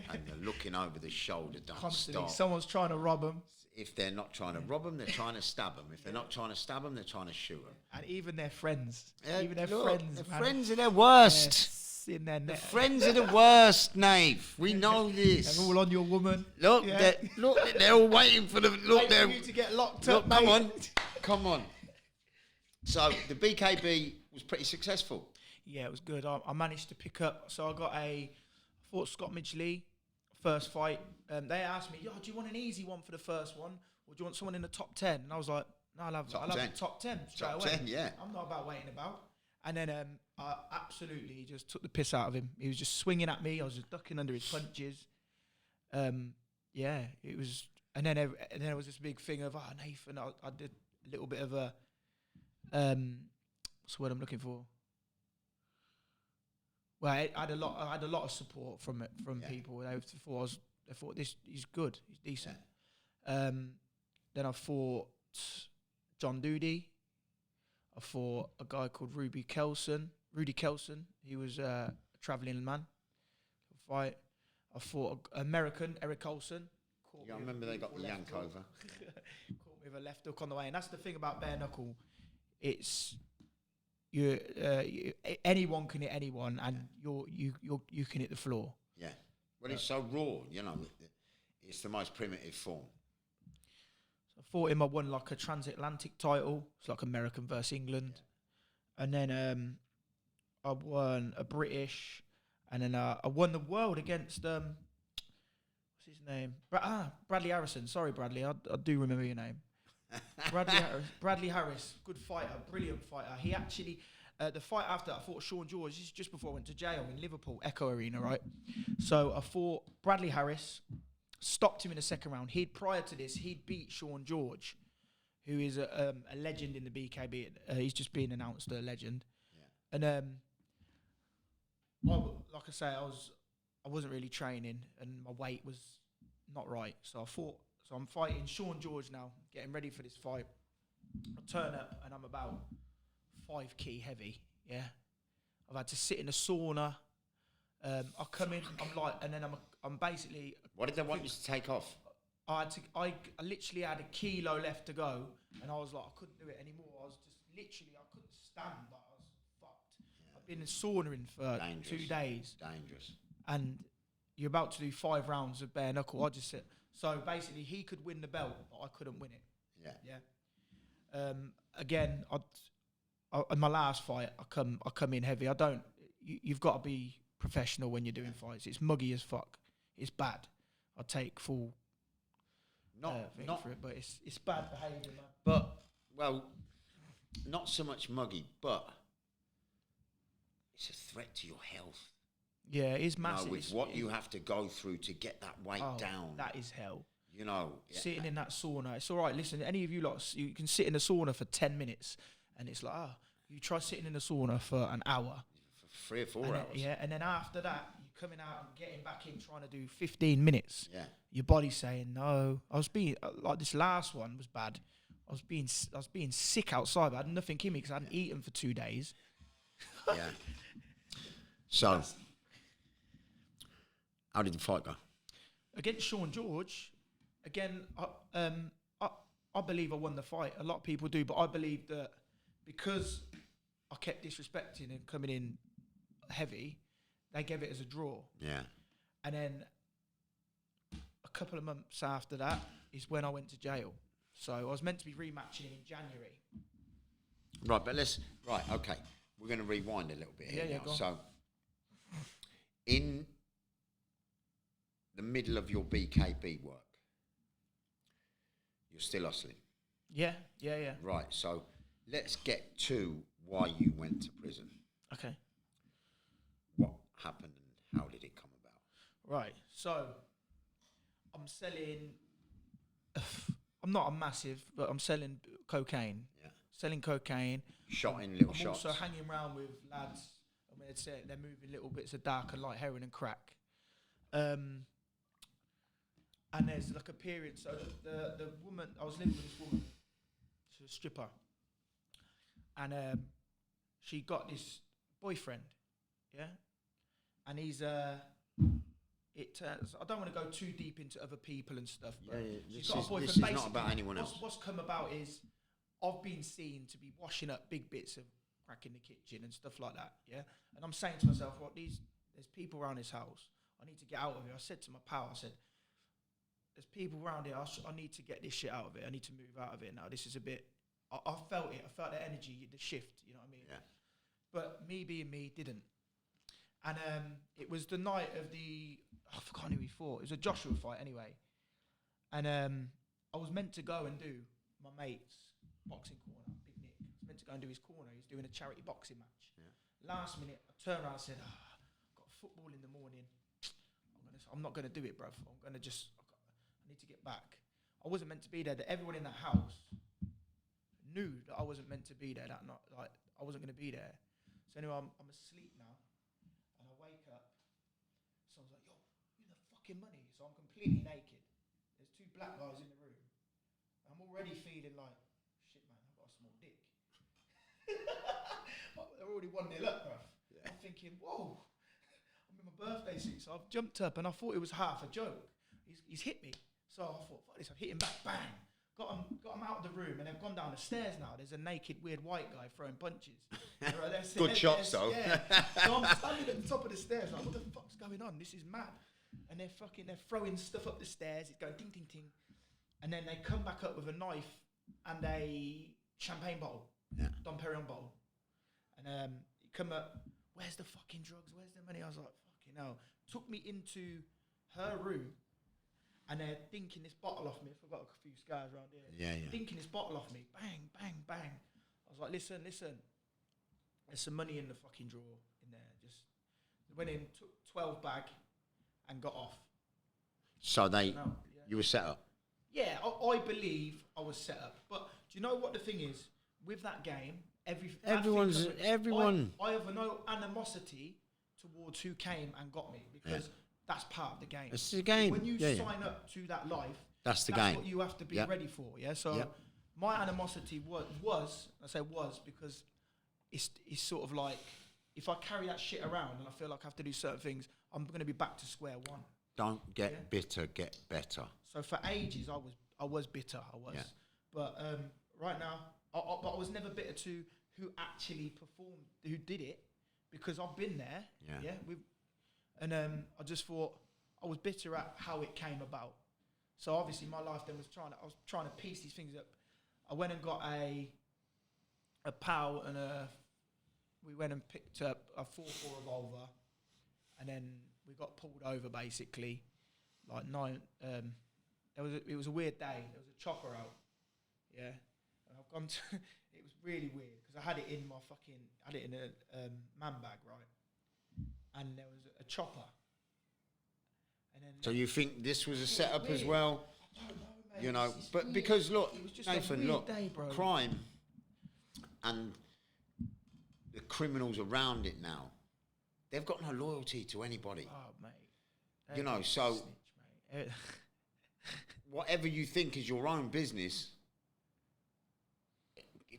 and they're looking over the shoulder, don't Constantly, stop. someone's trying to rob them. If they're not trying to rob them, they're trying to stab them. If they're not trying to stab them, they're trying to shoot them. And even their friends. The friends are their worst. In their The friends are the worst, Nave. We know this. They're all on your woman. Look, they're all waiting for the... Look, Waiting for you to get locked look, up, mate. Come on. So the BKB was pretty successful. Yeah, it was good. I managed to pick up. So I fought Scott Midgley, first fight. They asked me, "Yo, do you want an easy one for the first one, or do you want someone in the top 10?" And I was like, "No, I'll have the top 10 straight away. 10, yeah. I'm not about waiting about." And then I absolutely just took the piss out of him. He was just swinging at me. I was just ducking under his punches. Yeah, it was. And then there was this big thing of, Nathan, I did a little bit of a, what's the word I'm looking for? Well, I had a lot of support from people. They thought he's good, he's decent. Yeah. Then I fought John Doody. I fought a guy called Rudy Kelson. He was a travelling man. Fight. I fought an American, Eric Olson. I remember they got the yank over. Caught me with a left hook on the way, and that's the thing about bare knuckle. It's anyone can hit anyone, and you can hit the floor. Yeah. Well, it's so raw, you know. It's the most primitive form. So I fought him. I won like a transatlantic title. It's like American versus England. Yeah. And then I won a British, and then I won the world against what's his name? Bradley Harrison. Sorry, Bradley. I do remember your name. Bradley Harris, good fighter, brilliant fighter. He actually, the fight after I fought Sean George, this is just before I went to jail in Liverpool, Echo Arena, right? So I fought Bradley Harris, stopped him in the second round. Prior to this, he'd beat Sean George, who is a legend in the BKB. He's just been announced a legend. Yeah. And like I say, I wasn't really training, and my weight was not right. So I'm fighting Sean George now, getting ready for this fight. I turn up and I'm about 5 kg heavy, yeah. I've had to sit in a sauna. I come in, and then I'm basically... What did they want you to take off? I literally had a kilo left to go, and I was like, I couldn't do it anymore. I was just literally, I couldn't stand, like I was fucked. Yeah. I've been in sauna for 2 days. Dangerous. And you're about to do 5 rounds of bare knuckle. I just said... So basically, he could win the belt, but I couldn't win it. Yeah. Again, in my last fight, I come in heavy. You've got to be professional when you're doing fights. It's muggy as fuck. It's bad. I take full not for it, but it's bad behaviour, man. But not so much muggy, but it's a threat to your health. Yeah, it's massive. You know, with what you have to go through to get that weight down. That is hell. You know. Sitting in that sauna. It's all right. Listen, any of you lot, you can sit in a sauna for 10 minutes and it's like, you try sitting in a sauna for an hour. For 3 or 4 hours. Yeah, and then after that, you're coming out and getting back in trying to do 15 minutes. Yeah. Your body's saying no. I was being, like this last one was bad. I was being sick outside. I had nothing in me because I hadn't eaten for 2 days. Yeah. So... How did the fight go? Against Sean George, again, I believe I won the fight. A lot of people do, but I believe that because I kept disrespecting and coming in heavy, they gave it as a draw. Yeah. And then a couple of months after that is when I went to jail. So I was meant to be rematching him in January. Right, but okay. We're going to rewind a little bit here now. So, in the middle of your BKB work, you're still hustling. Yeah. Right, so let's get to why you went to prison. Okay. What happened and how did it come about? Right, so I'm selling, I'm not a massive, but I'm selling cocaine. Yeah. Selling cocaine. Shot in little shots. I'm also hanging around with lads. I mean, they're moving little bits of dark and light heroin and crack. And there's like a period, so the woman, I was living with this woman, she's a stripper, and she got this boyfriend, yeah, and he's it turns. I don't want to go too deep into other people and stuff. But This is not about anyone else. What's come about is I've been seen to be washing up big bits of crack in the kitchen and stuff like that. Yeah, and I'm saying to myself, "What there's people around this house. I need to get out of here." I said to my pal, I said, "There's people around here. I need to get this shit out of it. I need to move out of it now. This is a bit." I felt it. I felt the energy, the shift. You know what I mean? Yeah. But me being me didn't. And it was the night of I forgot who he fought. It was a Joshua fight anyway. And I was meant to go and do my mate's boxing corner, Big Nick. I was meant to go and do his corner. He was doing a charity boxing match. Yeah. Last minute, I turned around and said, I've got football in the morning. I'm not going to do it, bruv. I need to get back. I wasn't meant to be there. Everyone in that house knew that I wasn't meant to be there that night. Like, I wasn't going to be there. So anyway, I'm asleep now. And I wake up. So I was like, yo, who the fucking money? So I'm completely naked. There's 2 black guys in the room. I'm already feeling like, shit, man, I've got a small dick. They're already 1-0 up, bruv. Yeah. I'm thinking, whoa. I'm in my birthday suit. So I've jumped up and I thought it was half a joke. He's hit me. So I thought, fuck this. I've hit him back, bang. Got him out of the room, and they've gone down the stairs now. There's a naked, weird white guy throwing punches. Good shots, though. Yeah. So I'm standing at the top of the stairs, like, what the fuck's going on? This is mad. And they're throwing stuff up the stairs. It's going ding, ding, ding. And then they come back up with a knife and a champagne bottle, Dom Perignon bottle. And he come up, where's the fucking drugs? Where's the money? I was like, fucking hell. Took me into her room. And they're dinking this bottle off me. I've got a few scars around here. Yeah. Dinking this bottle off me. Bang, bang, bang. I was like, listen. There's some money in the fucking drawer in there. Just went in, took 12 bag, and got off. So you were set up? Yeah, I believe I was set up. But do you know what the thing is? With that game, everyone. I have no animosity towards who came and got me because... Yeah. That's part of the game. It's the game. When you sign up to that life, that's game. What you have to be ready for. Yeah. So my animosity was because it's sort of like if I carry that shit around and I feel like I have to do certain things, I'm going to be back to square one. Don't get bitter, get better. So for ages I was bitter. Yeah. But right now, but I was never bitter to who actually performed, who did it, because I've been there. Yeah. And I just thought I was bitter at how it came about. So obviously my life then was I was trying to piece these things up. I went and got a pal and we went and picked up a 4.4 revolver, and then we got pulled over basically. Like it was a weird day. There was a chopper out. Yeah. And I've gone to it was really weird because I had it in a man bag, right? And there was a chopper. And then so you think this was a setup weird. As well? I don't know, mate. You know, but weird. because look, Nathan, look, day, crime and the criminals around it now, they've got no loyalty to anybody. Oh, mate. You know, so snitch, mate. Whatever you think is your own business,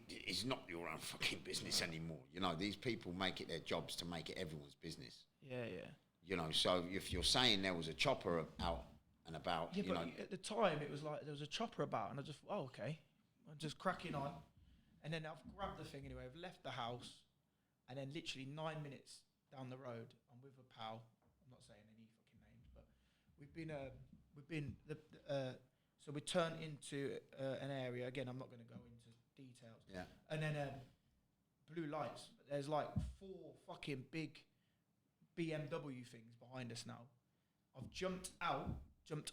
it's not your own fucking business anymore. You know, these people make it their jobs to make it everyone's business. Yeah. You know, so if you're saying there was a chopper out and about, yeah, but at the time it was like there was a chopper about, and I just okay, I'm just cracking on, and then I've grabbed the thing anyway. I've left the house, and then literally 9 minutes down the road, I'm with a pal. I'm not saying any fucking names, but so we turned into an area again. I'm not going to go into details. Yeah. And then blue lights. There's like 4 fucking big BMW things behind us now. I've jumped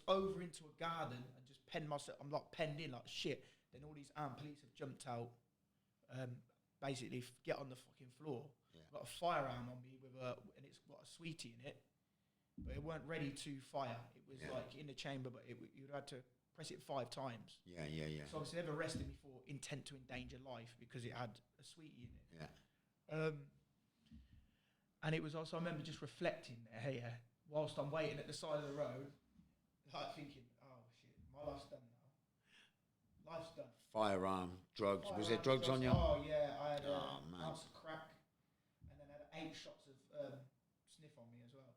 over into a garden and just penned myself. I'm like penned in like shit. Then all these armed police have jumped out. Basically, get on the fucking floor. Yeah. Got a firearm on me and it's got a sweetie in it, but it weren't ready to fire. It was like in the chamber, but you'd had to press it 5 times. Yeah. So obviously they've arrested me for intent to endanger life because it had a sweetie in it. Yeah. And it was also, I remember just reflecting there, whilst I'm waiting at the side of the road, like thinking, oh shit, my life's done now. Life's done. Firearm, drugs. Was there drugs on you? Oh yeah, I had an ounce of crack, and then I had 8 shots of sniff on me as well.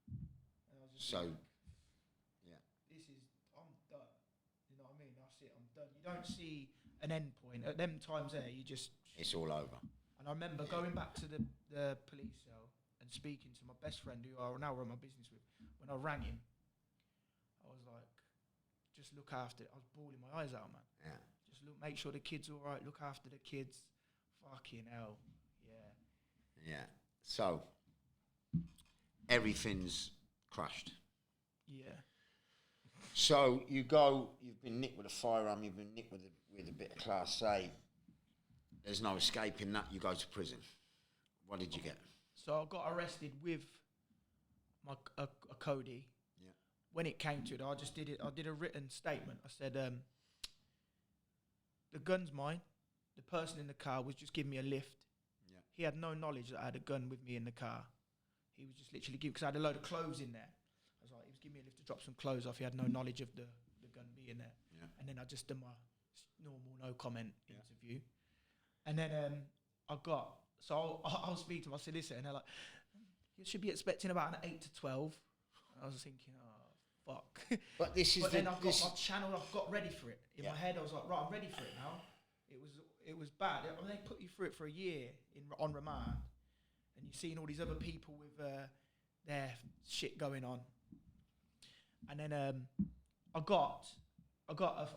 And I was So, yeah. I'm done. You know what I mean? That's it, I'm done. You don't see an end point. At them times there, you just... It's all over. And I remember going back to the police cell and speaking to my best friend, who I now run my business with. When I rang him, I was like, just look after it. I was bawling my eyes out, man. Yeah. Just make sure the kid's all right. Look after the kids. Fucking hell. Yeah. Yeah. So, everything's crushed. Yeah. So, you've been nicked with a firearm, you've been nicked with a bit of Class A. There's no escaping that. You go to prison. What did you get? So I got arrested with a Cody. Yeah. When it came to it, I just did it. I did a written statement. I said, the gun's mine. The person in the car was just giving me a lift. Yeah. He had no knowledge that I had a gun with me in the car. He was just literally giving, because I had a load of clothes in there. I was like, he was giving me a lift to drop some clothes off. He had no knowledge of the gun being there. Yeah. And then I just did my normal no comment interview. And then I'll speak to my solicitor, and they're like, you should be expecting about an 8 to 12. I was thinking, oh, fuck. But this is then I've got my channel, I've got ready for it. In my head, I was like, right, I'm ready for it now. It was bad. I mean, they put you through it for a year on remand, and you've seen all these other people with their shit going on. And then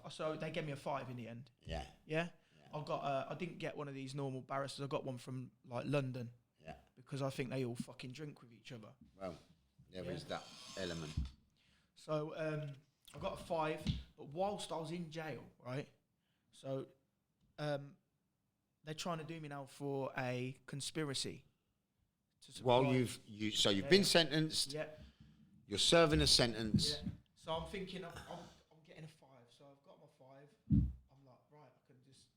so they gave me a 5 in the end. Yeah. Yeah. I didn't get one of these normal barristers. I got one from like London. Yeah. Because I think they all fucking drink with each other. Well, there is that element. So I got a 5, but whilst I was in jail, right? So they're trying to do me now for a conspiracy. Well, you've been sentenced. Yeah. You're serving a sentence. Yeah. So I'm thinking I'm getting a 5. So I've got my 5. I'm like, right, I can just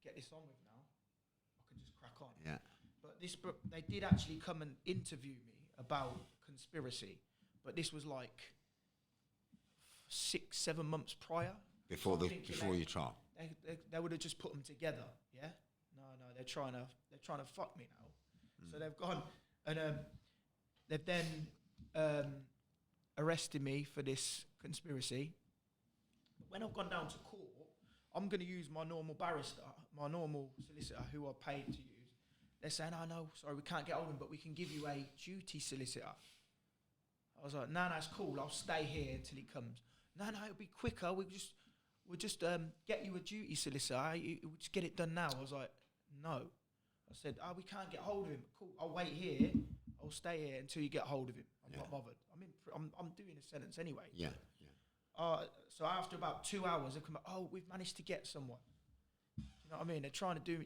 get this on with now. I can just crack on. Yeah. But they did actually come and interview me about conspiracy, but this was like 6-7 months prior. Before your trial. They would have just put them together. Yeah. No, they're trying to fuck me now. So they've gone and they've then arrested me for this conspiracy. But when I've gone down to court, I'm going to use my normal barrister, my normal solicitor, who I paid to use. They're saying, "Oh no, sorry, we can't get hold of him, but we can give you a duty solicitor." I was like, "No, it's cool. I'll stay here until he comes." No, it'll be quicker. We'll just get you a duty solicitor. We'll just get it done now. I was like, "No." I said, we can't get hold of him. Cool, I'll wait here. I'll stay here until you get hold of him. I'm not bothered. I'm doing a sentence anyway. Yeah. So after about 2 hours, they come back, we've managed to get someone. Do you know what I mean? They're trying to do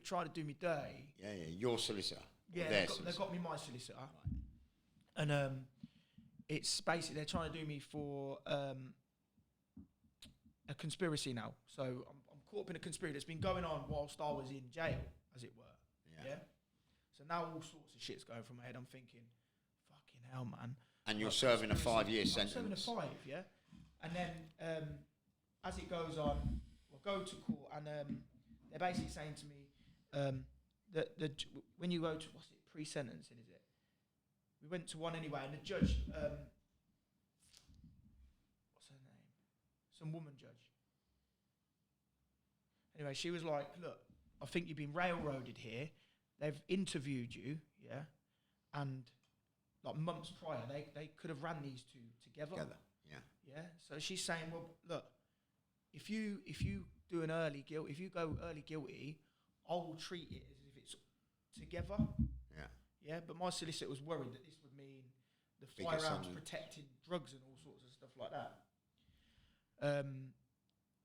me dirty. Yeah. Your solicitor. Yeah, they got me my solicitor. Right. And it's basically they're trying to do me for a conspiracy now. So I'm caught up in a conspiracy that's been going on whilst I was in jail, as it were. Yeah. So now all sorts of shit's going through my head. I'm thinking, fucking hell, man. And you're serving a 5-year sentence. I'm serving a 5, yeah. And then as it goes on, we'll go to court, and they're basically saying to me that when you go to pre-sentencing, is it? We went to one anyway, and the judge, what's her name? Some woman judge. Anyway, she was like, "Look, I think you've been railroaded here. They've interviewed you, yeah, and like months prior, they could have ran these two together. Yeah. So she's saying, well, look, if you do an early guilt, if you go early guilty, I'll treat it as if it's together. Yeah. But my solicitor was worried that this would mean the firearms protecting drugs and all sorts of stuff like that.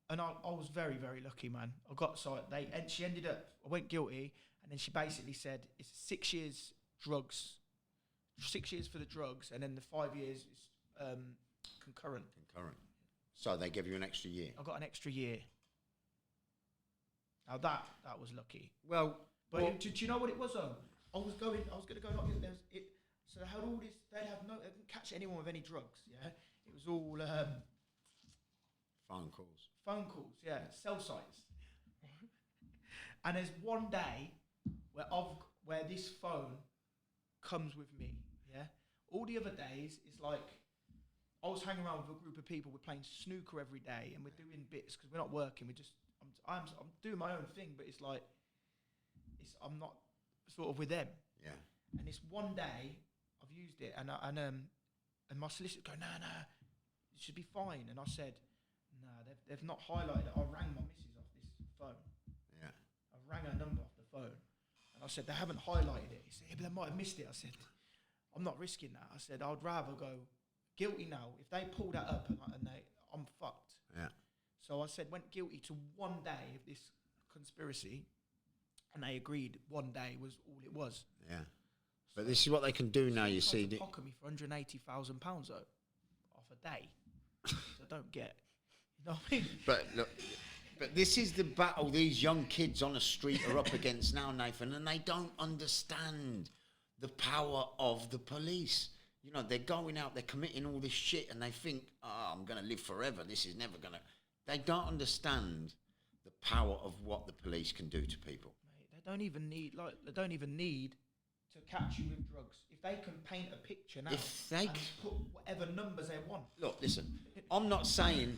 And I was very, very lucky, man. She ended up, I went guilty, and then she basically said it's 6 years drugs, 6 years for the drugs, and then the 5 years is concurrent. So they give you an extra year. I got an extra year. Now that was lucky. Well, do you know what it was? I was going to go. So they had all this. They didn't catch anyone with any drugs. Yeah, it was all phone calls. Yeah, cell sites. And there's one day where this phone comes with me. Yeah, all the other days it's like I was hanging around with a group of people. We're playing snooker every day, and we're doing bits because we're not working. I'm doing my own thing, but it's like I'm not sort of with them. Yeah. And this one day, I've used it, and my solicitor go, no, it should be fine. And I said, no, they've not highlighted it. I rang my missus off this phone. Yeah. I rang her number off the phone, and I said they haven't highlighted it. He said, yeah, but they might have missed it. I said, I'm not risking that. I said I'd rather go guilty now. If they pull that up I'm fucked. Yeah. So I said went guilty to 1 day of this conspiracy, and they agreed 1 day was all it was. Yeah. But this is what they can do now. You see, they pocket me for £180,000 though, off a day. So I don't get. You know what I mean? But look, but this is the battle these young kids on the street are up against now, Nathan, and they don't understand the power of the police. You know, they're going out, they're committing all this shit, and they think, oh, I'm going to live forever. This is never going to... They don't understand the power of what the police can do to people. Mate, they don't even need to catch you with drugs. If they can paint a picture now and put whatever numbers they want. Look, listen, I'm not saying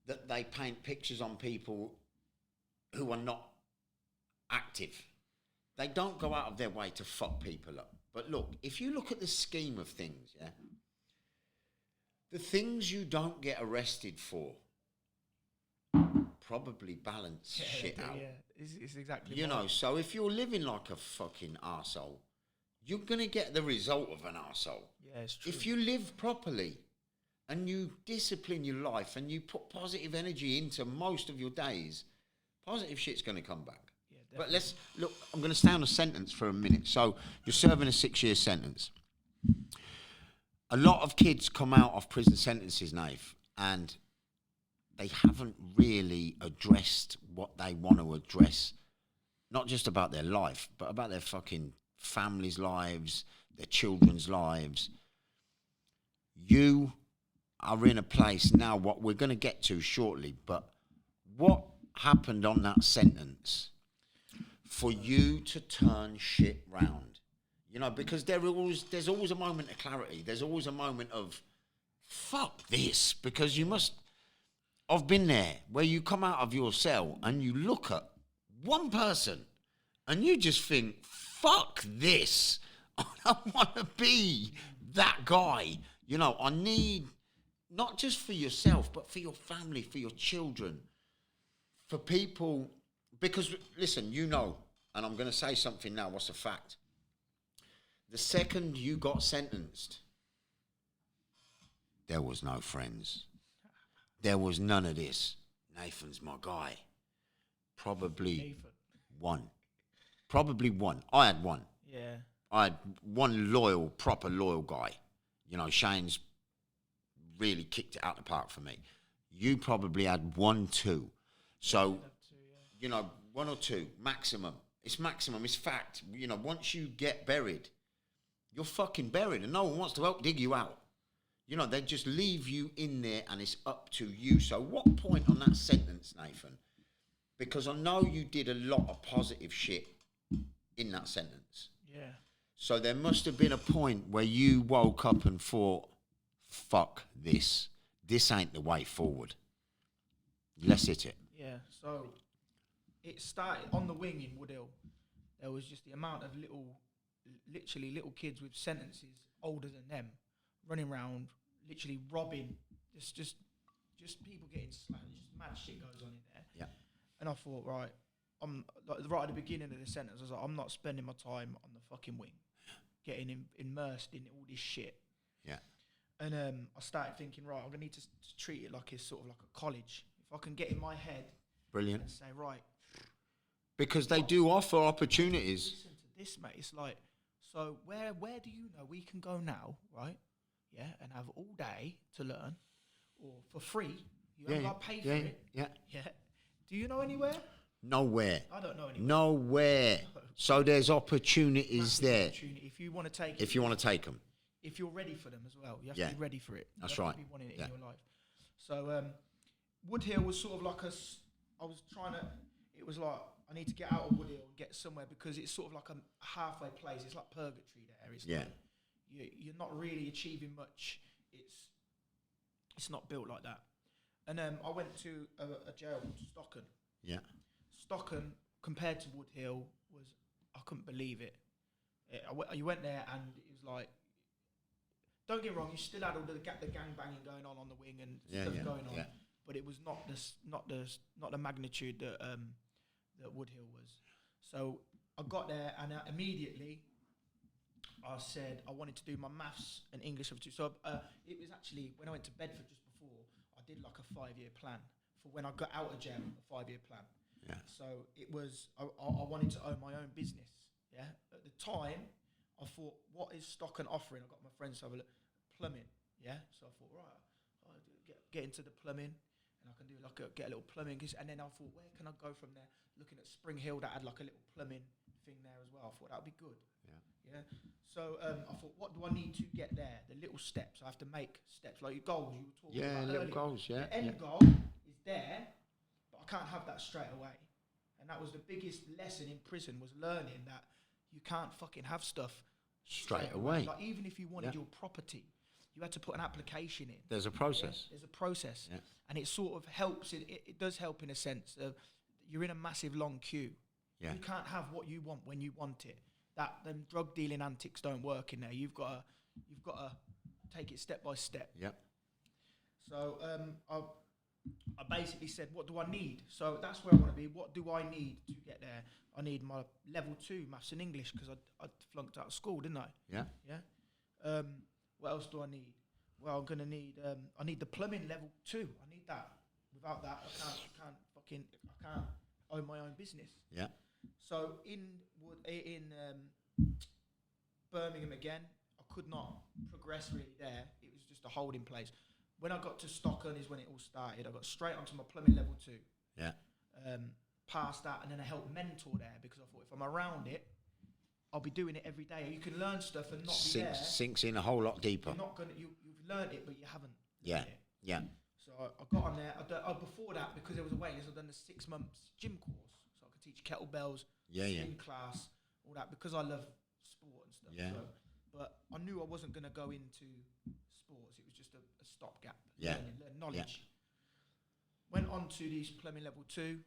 that they paint pictures on people who are not active. They don't go out of their way to fuck people up. But look, if you look at the scheme of things, yeah, the things you don't get arrested for probably balance shit out. Yeah, it's exactly. You know, so if you're living like a fucking arsehole, you're going to get the result of an arsehole. Yeah, it's true. If you live properly and you discipline your life and you put positive energy into most of your days, positive shit's going to come back. But let's look, I'm going to stay on a sentence for a minute. So you're serving a 6-year sentence. A lot of kids come out of prison sentences, Nave, and they haven't really addressed what they want to address, not just about their life, but about their fucking families' lives, their children's lives. You are in a place now, what we're going to get to shortly, but what happened on that sentence for you to turn shit round? You know, because there's always a moment of clarity. There's always a moment of, fuck this, because you must... I've been there, where you come out of your cell and you look at one person and you just think, fuck this. I don't want to be that guy. You know, I need, not just for yourself, but for your family, for your children, for people... Because, listen, you know, and I'm going to say something now, what's a fact? The second you got sentenced, there was no friends. There was none of this. Nathan's my guy. Probably one. I had one. Yeah. I had one loyal, proper loyal guy. You know, Shane's really kicked it out the park for me. You probably had 1, 2. So... You know, 1 or 2, maximum. It's maximum, it's fact. You know, once you get buried, you're fucking buried and no one wants to help dig you out. You know, they just leave you in there and it's up to you. So what point on that sentence, Nathan? Because I know you did a lot of positive shit in that sentence. Yeah. So there must have been a point where you woke up and thought, fuck this. This ain't the way forward. Let's hit it. Yeah, so... It started on the wing in Woodhill. There was just the amount of literally little kids with sentences older than them, running around, literally robbing, just people getting slammed. Just mad shit goes on in there. Yeah. And I thought, right, right at the beginning of the sentence, I was like, I'm not spending my time on the fucking wing, getting immersed in all this shit. Yeah. And I started thinking, right, I'm gonna need to treat it like it's sort of like a college. If I can get in my head, brilliant, and say, right. Because they do offer opportunities. Listen to this, mate. It's like, so where do you know we can go now, right? Yeah, and have all day to learn, or for free. You haven't got to pay for it. Yeah. Do you know anywhere? Nowhere. I don't know anywhere. Nowhere. No. So there's opportunities Massive there. Opportunity. If you want to take. If you want to take them. If you're ready for them as well, you have to be ready for it. That's you have right. To be wanting it in your life. So Woodhill was sort of like I was trying to. It was like. I need to get out of Woodhill and get somewhere because it's sort of like a halfway place. It's like purgatory there. It's like you're not really achieving much. It's not built like that. And I went to a jail called Stocken. Yeah. Stocken, compared to Wood Hill, I couldn't believe it. You went there and it was like, don't get me wrong, you still had all the gang banging going on the wing and stuff going on, but it was not the magnitude that Wood Hill was. So I got there and immediately I said I wanted to do my maths and English level 2. So it was actually when I went to Bedford just before, I did like a 5-year plan for when I got out of jail, a 5-year plan. Yeah. So it was I wanted to own my own business. Yeah. At the time, I thought, what is Stocken offering? I got my friends to have a look. Plumbing. Yeah. So I thought, right, I'll get into the plumbing, and I can do get a little plumbing. And then I thought, where can I go from there? Looking at Spring Hill, that had like a little plumbing thing there as well. I thought that would be good. Yeah. So I thought, what do I need to get there? The little steps. I have to make steps, like your goals you were talking about little earlier. goals, The end goal is there, but I can't have that straight away. And that was the biggest lesson in prison, was learning that you can't fucking have stuff straight away. Like even if you wanted your property, you had to put an application in. There's a process. There's a process. Yeah. And it sort of helps. It does help in a sense of you're in a massive long queue. Yeah. You can't have what you want when you want it. Them drug dealing antics don't work in there. You've got to take it step by step. Yeah. So I basically said, what do I need? So that's where I want to be. What do I need to get there? I need my level 2 maths and English because I flunked out of school, didn't I? Yeah. Yeah. What else do I need? Well, I'm gonna need. I need the plumbing level 2. I need that. Without that, I can't own my own business. Yeah. So in Birmingham again, I could not progress really there. It was just a holding place. When I got to Stocken is when it all started. I got straight onto my plumbing level 2. Yeah. Past that, and then I helped mentor there because I thought if I'm around it, I'll be doing it every day. You can learn stuff and not be there. Sinks in a whole lot deeper. You're not gonna. You've learned it, but you haven't. Yeah. Learned it. Yeah. So I got on there. Before that, because there was a waiting list, I'd done the 6 months gym course, so I could teach kettlebells, spin class, all that, because I love sport and stuff. Yeah. So, but I knew I wasn't going to go into sports. It was just a stopgap. Yeah. Learn knowledge. Went on to these plumbing level 2,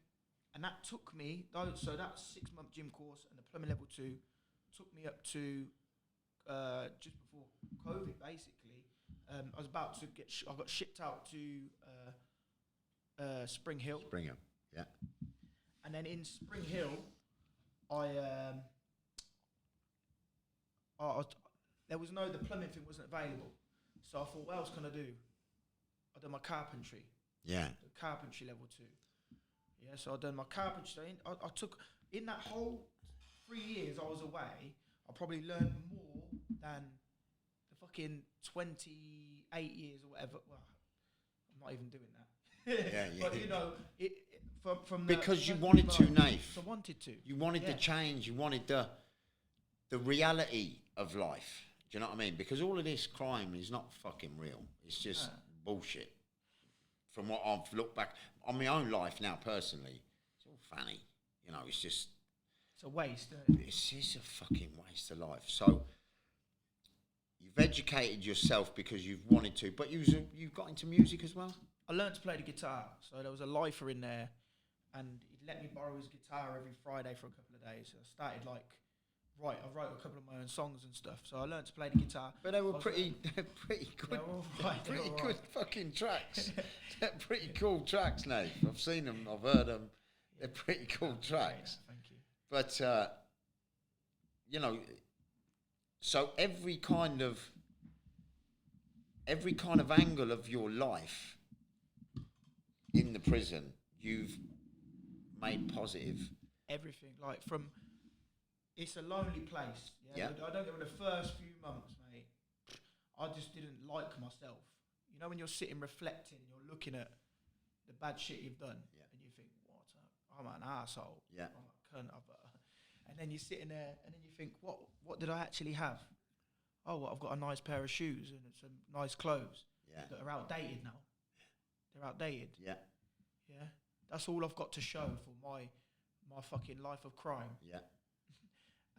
and that took me. So that 6-month gym course and the plumbing level 2 took me up to just before COVID, basically. I was about to I got shipped out to Spring Hill. Spring Hill, yeah. And then in Spring Hill, the plumbing thing wasn't available. So I thought, what else can I do? I done my carpentry. Yeah. The carpentry level 2. Yeah, so I done my carpentry. I took, in that whole 3 years I was away, I probably learned more than the fucking 28 years or whatever. Well, I'm not even doing that. But you know, from because you wanted to, Nath. I wanted to. You wanted the change. You wanted the reality of life. Do you know what I mean? Because all of this crime is not fucking real. It's just bullshit. From what I've looked back on my own life now, personally, it's all funny. You know, it's just. It's a waste. It's a fucking waste of life. So you've educated yourself because you've wanted to, but you've got into music as well. I learned to play the guitar. So there was a lifer in there, and he'd let me borrow his guitar every Friday for a couple of days. So I started I wrote a couple of my own songs and stuff. So I learned to play the guitar. But they were pretty good. They were all right. Pretty good fucking tracks. They're pretty cool tracks, Nate. I've seen them. I've heard them. They're pretty cool tracks. Yeah, thank you. But you know, so every kind of angle of your life in the prison, you've made positive. Everything, like from, it's a lonely place. Yeah. I don't get in the first few months, mate. I just didn't like myself. You know, when you're sitting reflecting, you're looking at the bad shit you've done, and you think, I'm an arsehole. Yeah. I'm a cunt. And then you're sitting there, and then you think, what did I actually have? Oh, well, I've got a nice pair of shoes and some nice clothes that are outdated now. They're outdated. Yeah. Yeah. That's all I've got to show for my fucking life of crime. Yeah.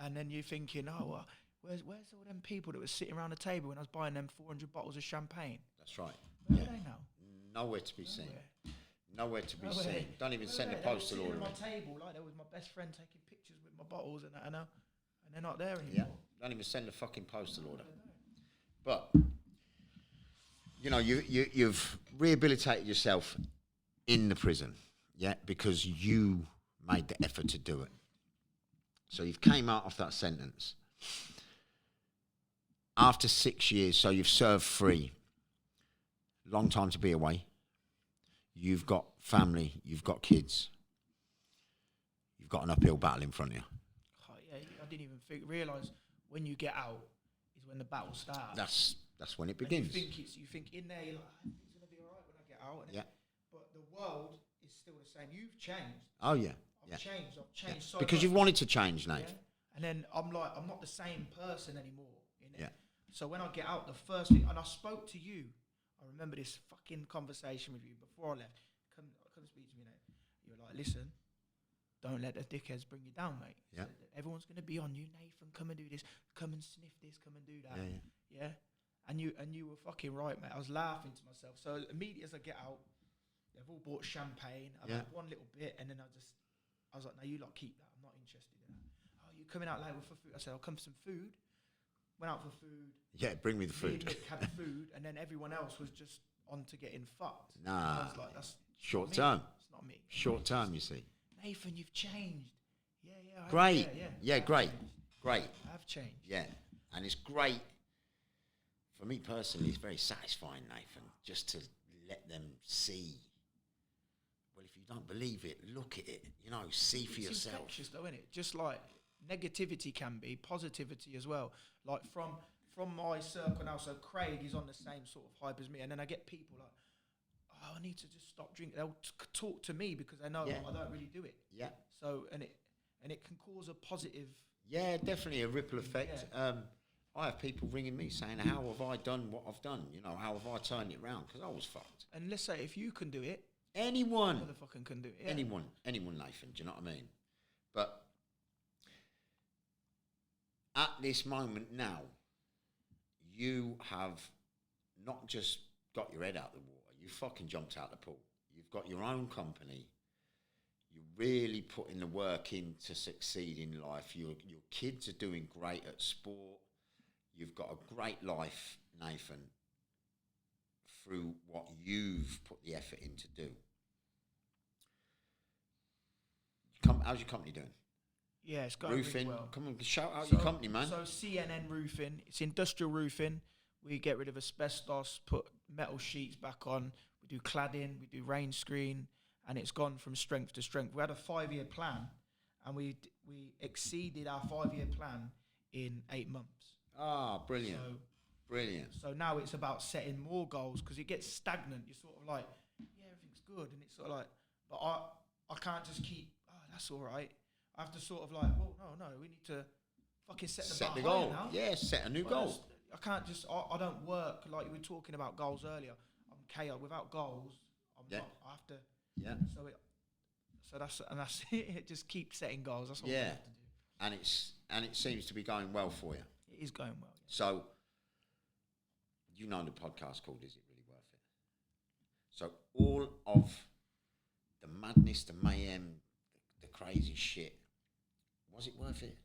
And then you're thinking, where's all them people that were sitting around the table when I was buying them 400 bottles of champagne? That's right. Where are they now? Nowhere to be seen. Nowhere to be Nowhere. seen. Don't even send a They were postal sitting order. on my in. table, like there was my best friend taking pictures with my bottles and that, and they're not there anymore. Yeah. Don't even send a fucking postal order. But you've rehabilitated yourself in the prison, yeah, because you made the effort to do it. So you've came out of that sentence. After 6 years, so you've served 3. Long time to be away. You've got family, you've got kids. You've got an uphill battle in front of you. Oh, yeah, I didn't even realise when you get out is when the battle starts. That's when it begins. And you think in there, you're like, I think it's going to be all right when I get out. And but the world is still the same. You've changed. Oh, yeah. I've changed so because much. you've wanted to change, Nate. Yeah? And then I'm like, I'm not the same person anymore. Yeah. So when I get out, the first thing, and I spoke to you, I remember this fucking conversation with you before I left. Come speak to me, Nate. You're like, listen, don't let the dickheads bring you down, mate. Yeah. So everyone's going to be on you, Nathan. Come and do this. Come and sniff this. Come and do that. Yeah. And you were fucking right, mate. I was laughing to myself. So immediately as I get out, they've all bought champagne. I've had one little bit, and then I was like, no, you lot keep that. I'm not interested in that. Oh, you coming out later for food? I said, I'll come for some food. Went out for food. Yeah, bring me the food. Nick had food, and then everyone else was just on to getting fucked. Nah, I was like, that's short term. It's not me. Short term, you see. Nathan, you've changed. Yeah. Great. Yeah, Great. Great. I have changed. Yeah, and it's great. For me personally, it's very satisfying, Nathan, just to let them see. Well, if you don't believe it, look at it. See for yourself. It's infectious, though, isn't it? Just like negativity can be, positivity as well. Like from my circle now, so Craig is on the same sort of hype as me, and then I get people like, oh, I need to just stop drinking. They'll talk to me because they know I don't really do it. Yeah. So and it can cause a positive. Yeah, definitely a ripple effect. Yeah. I have people ringing me saying, how have I done what I've done? How have I turned it around? Because I was fucked. And let's say if you can do it, anyone motherfucking can do it. Yeah. Anyone, Nathan. Do you know what I mean? But at this moment now, you have not just got your head out the water, you fucking jumped out the pool. You've got your own company. You're really putting the work in to succeed in life. Your kids are doing great at sport. You've got a great life, Nathan, through what you've put the effort in to do. How's your company doing? Yeah, it's going roofing. Really well. Come on, shout out your company, man. So CNN Roofing, it's industrial roofing. We get rid of asbestos, put metal sheets back on. We do cladding, we do rain screen, and it's gone from strength to strength. We had a 5-year plan, and we exceeded our 5-year plan in 8 months. Ah, brilliant. Brilliant. So now it's about setting more goals because it gets stagnant. You're sort of like, yeah, everything's good, and it's sort of like, but I can't just keep, that's all right. I have to sort of like, well, no, we need to fucking set the goal. Now. Yeah, set a new goal. I can't just, I don't work like you were talking about goals earlier. I'm chaos. Without goals, not, I have to. Yeah. So that's it. Just keep setting goals. That's what I have to do. And it seems to be going well for you. It is going well. Yeah. So, the podcast called Is It Really Worth It? So all of the madness, the mayhem, the crazy shit, was it worth it?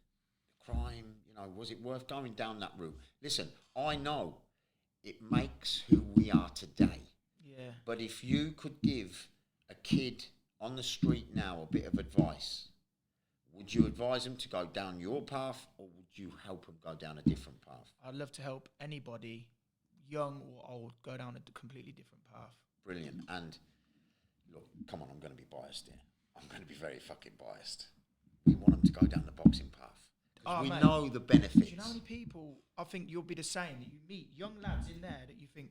The crime, was it worth going down that route? Listen, I know it makes who we are today. Yeah. But if you could give a kid on the street now a bit of advice, would you advise them to go down your path, or would you help them go down a different path? I'd love to help anybody, young or old, go down a completely different path. Brilliant. And look, come on, I'm going to be biased here. I'm going to be very fucking biased. We want them to go down the boxing path. We know the benefits. Do you know how many people, I think you'll be the same, that you meet young lads in there that you think,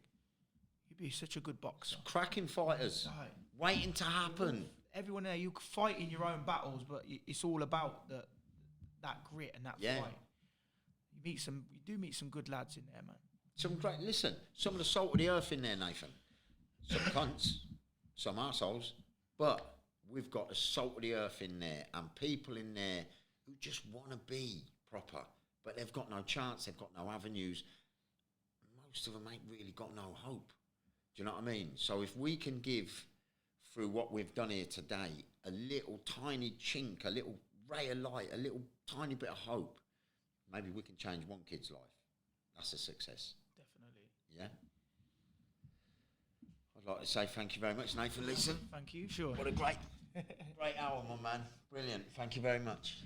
you'd be such a good boxer. Cracking fighters, waiting to happen. Everyone there, you fight in your own battles, but it's all about that grit and that fight. You do meet some good lads in there, man. Some of the salt of the earth in there, Nathan. Some cunts, some arseholes, but we've got the salt of the earth in there and people in there who just want to be proper, but they've got no chance, they've got no avenues. Most of them ain't really got no hope. Do you know what I mean? So if we can give, through what we've done here today, a little tiny chink, a little ray of light, a little tiny bit of hope, maybe we can change one kid's life. That's a success. Definitely. Yeah? I'd like to say thank you very much, Nathan Leeson. Thank you. Sure. What a great hour, my man. Brilliant. Thank you very much.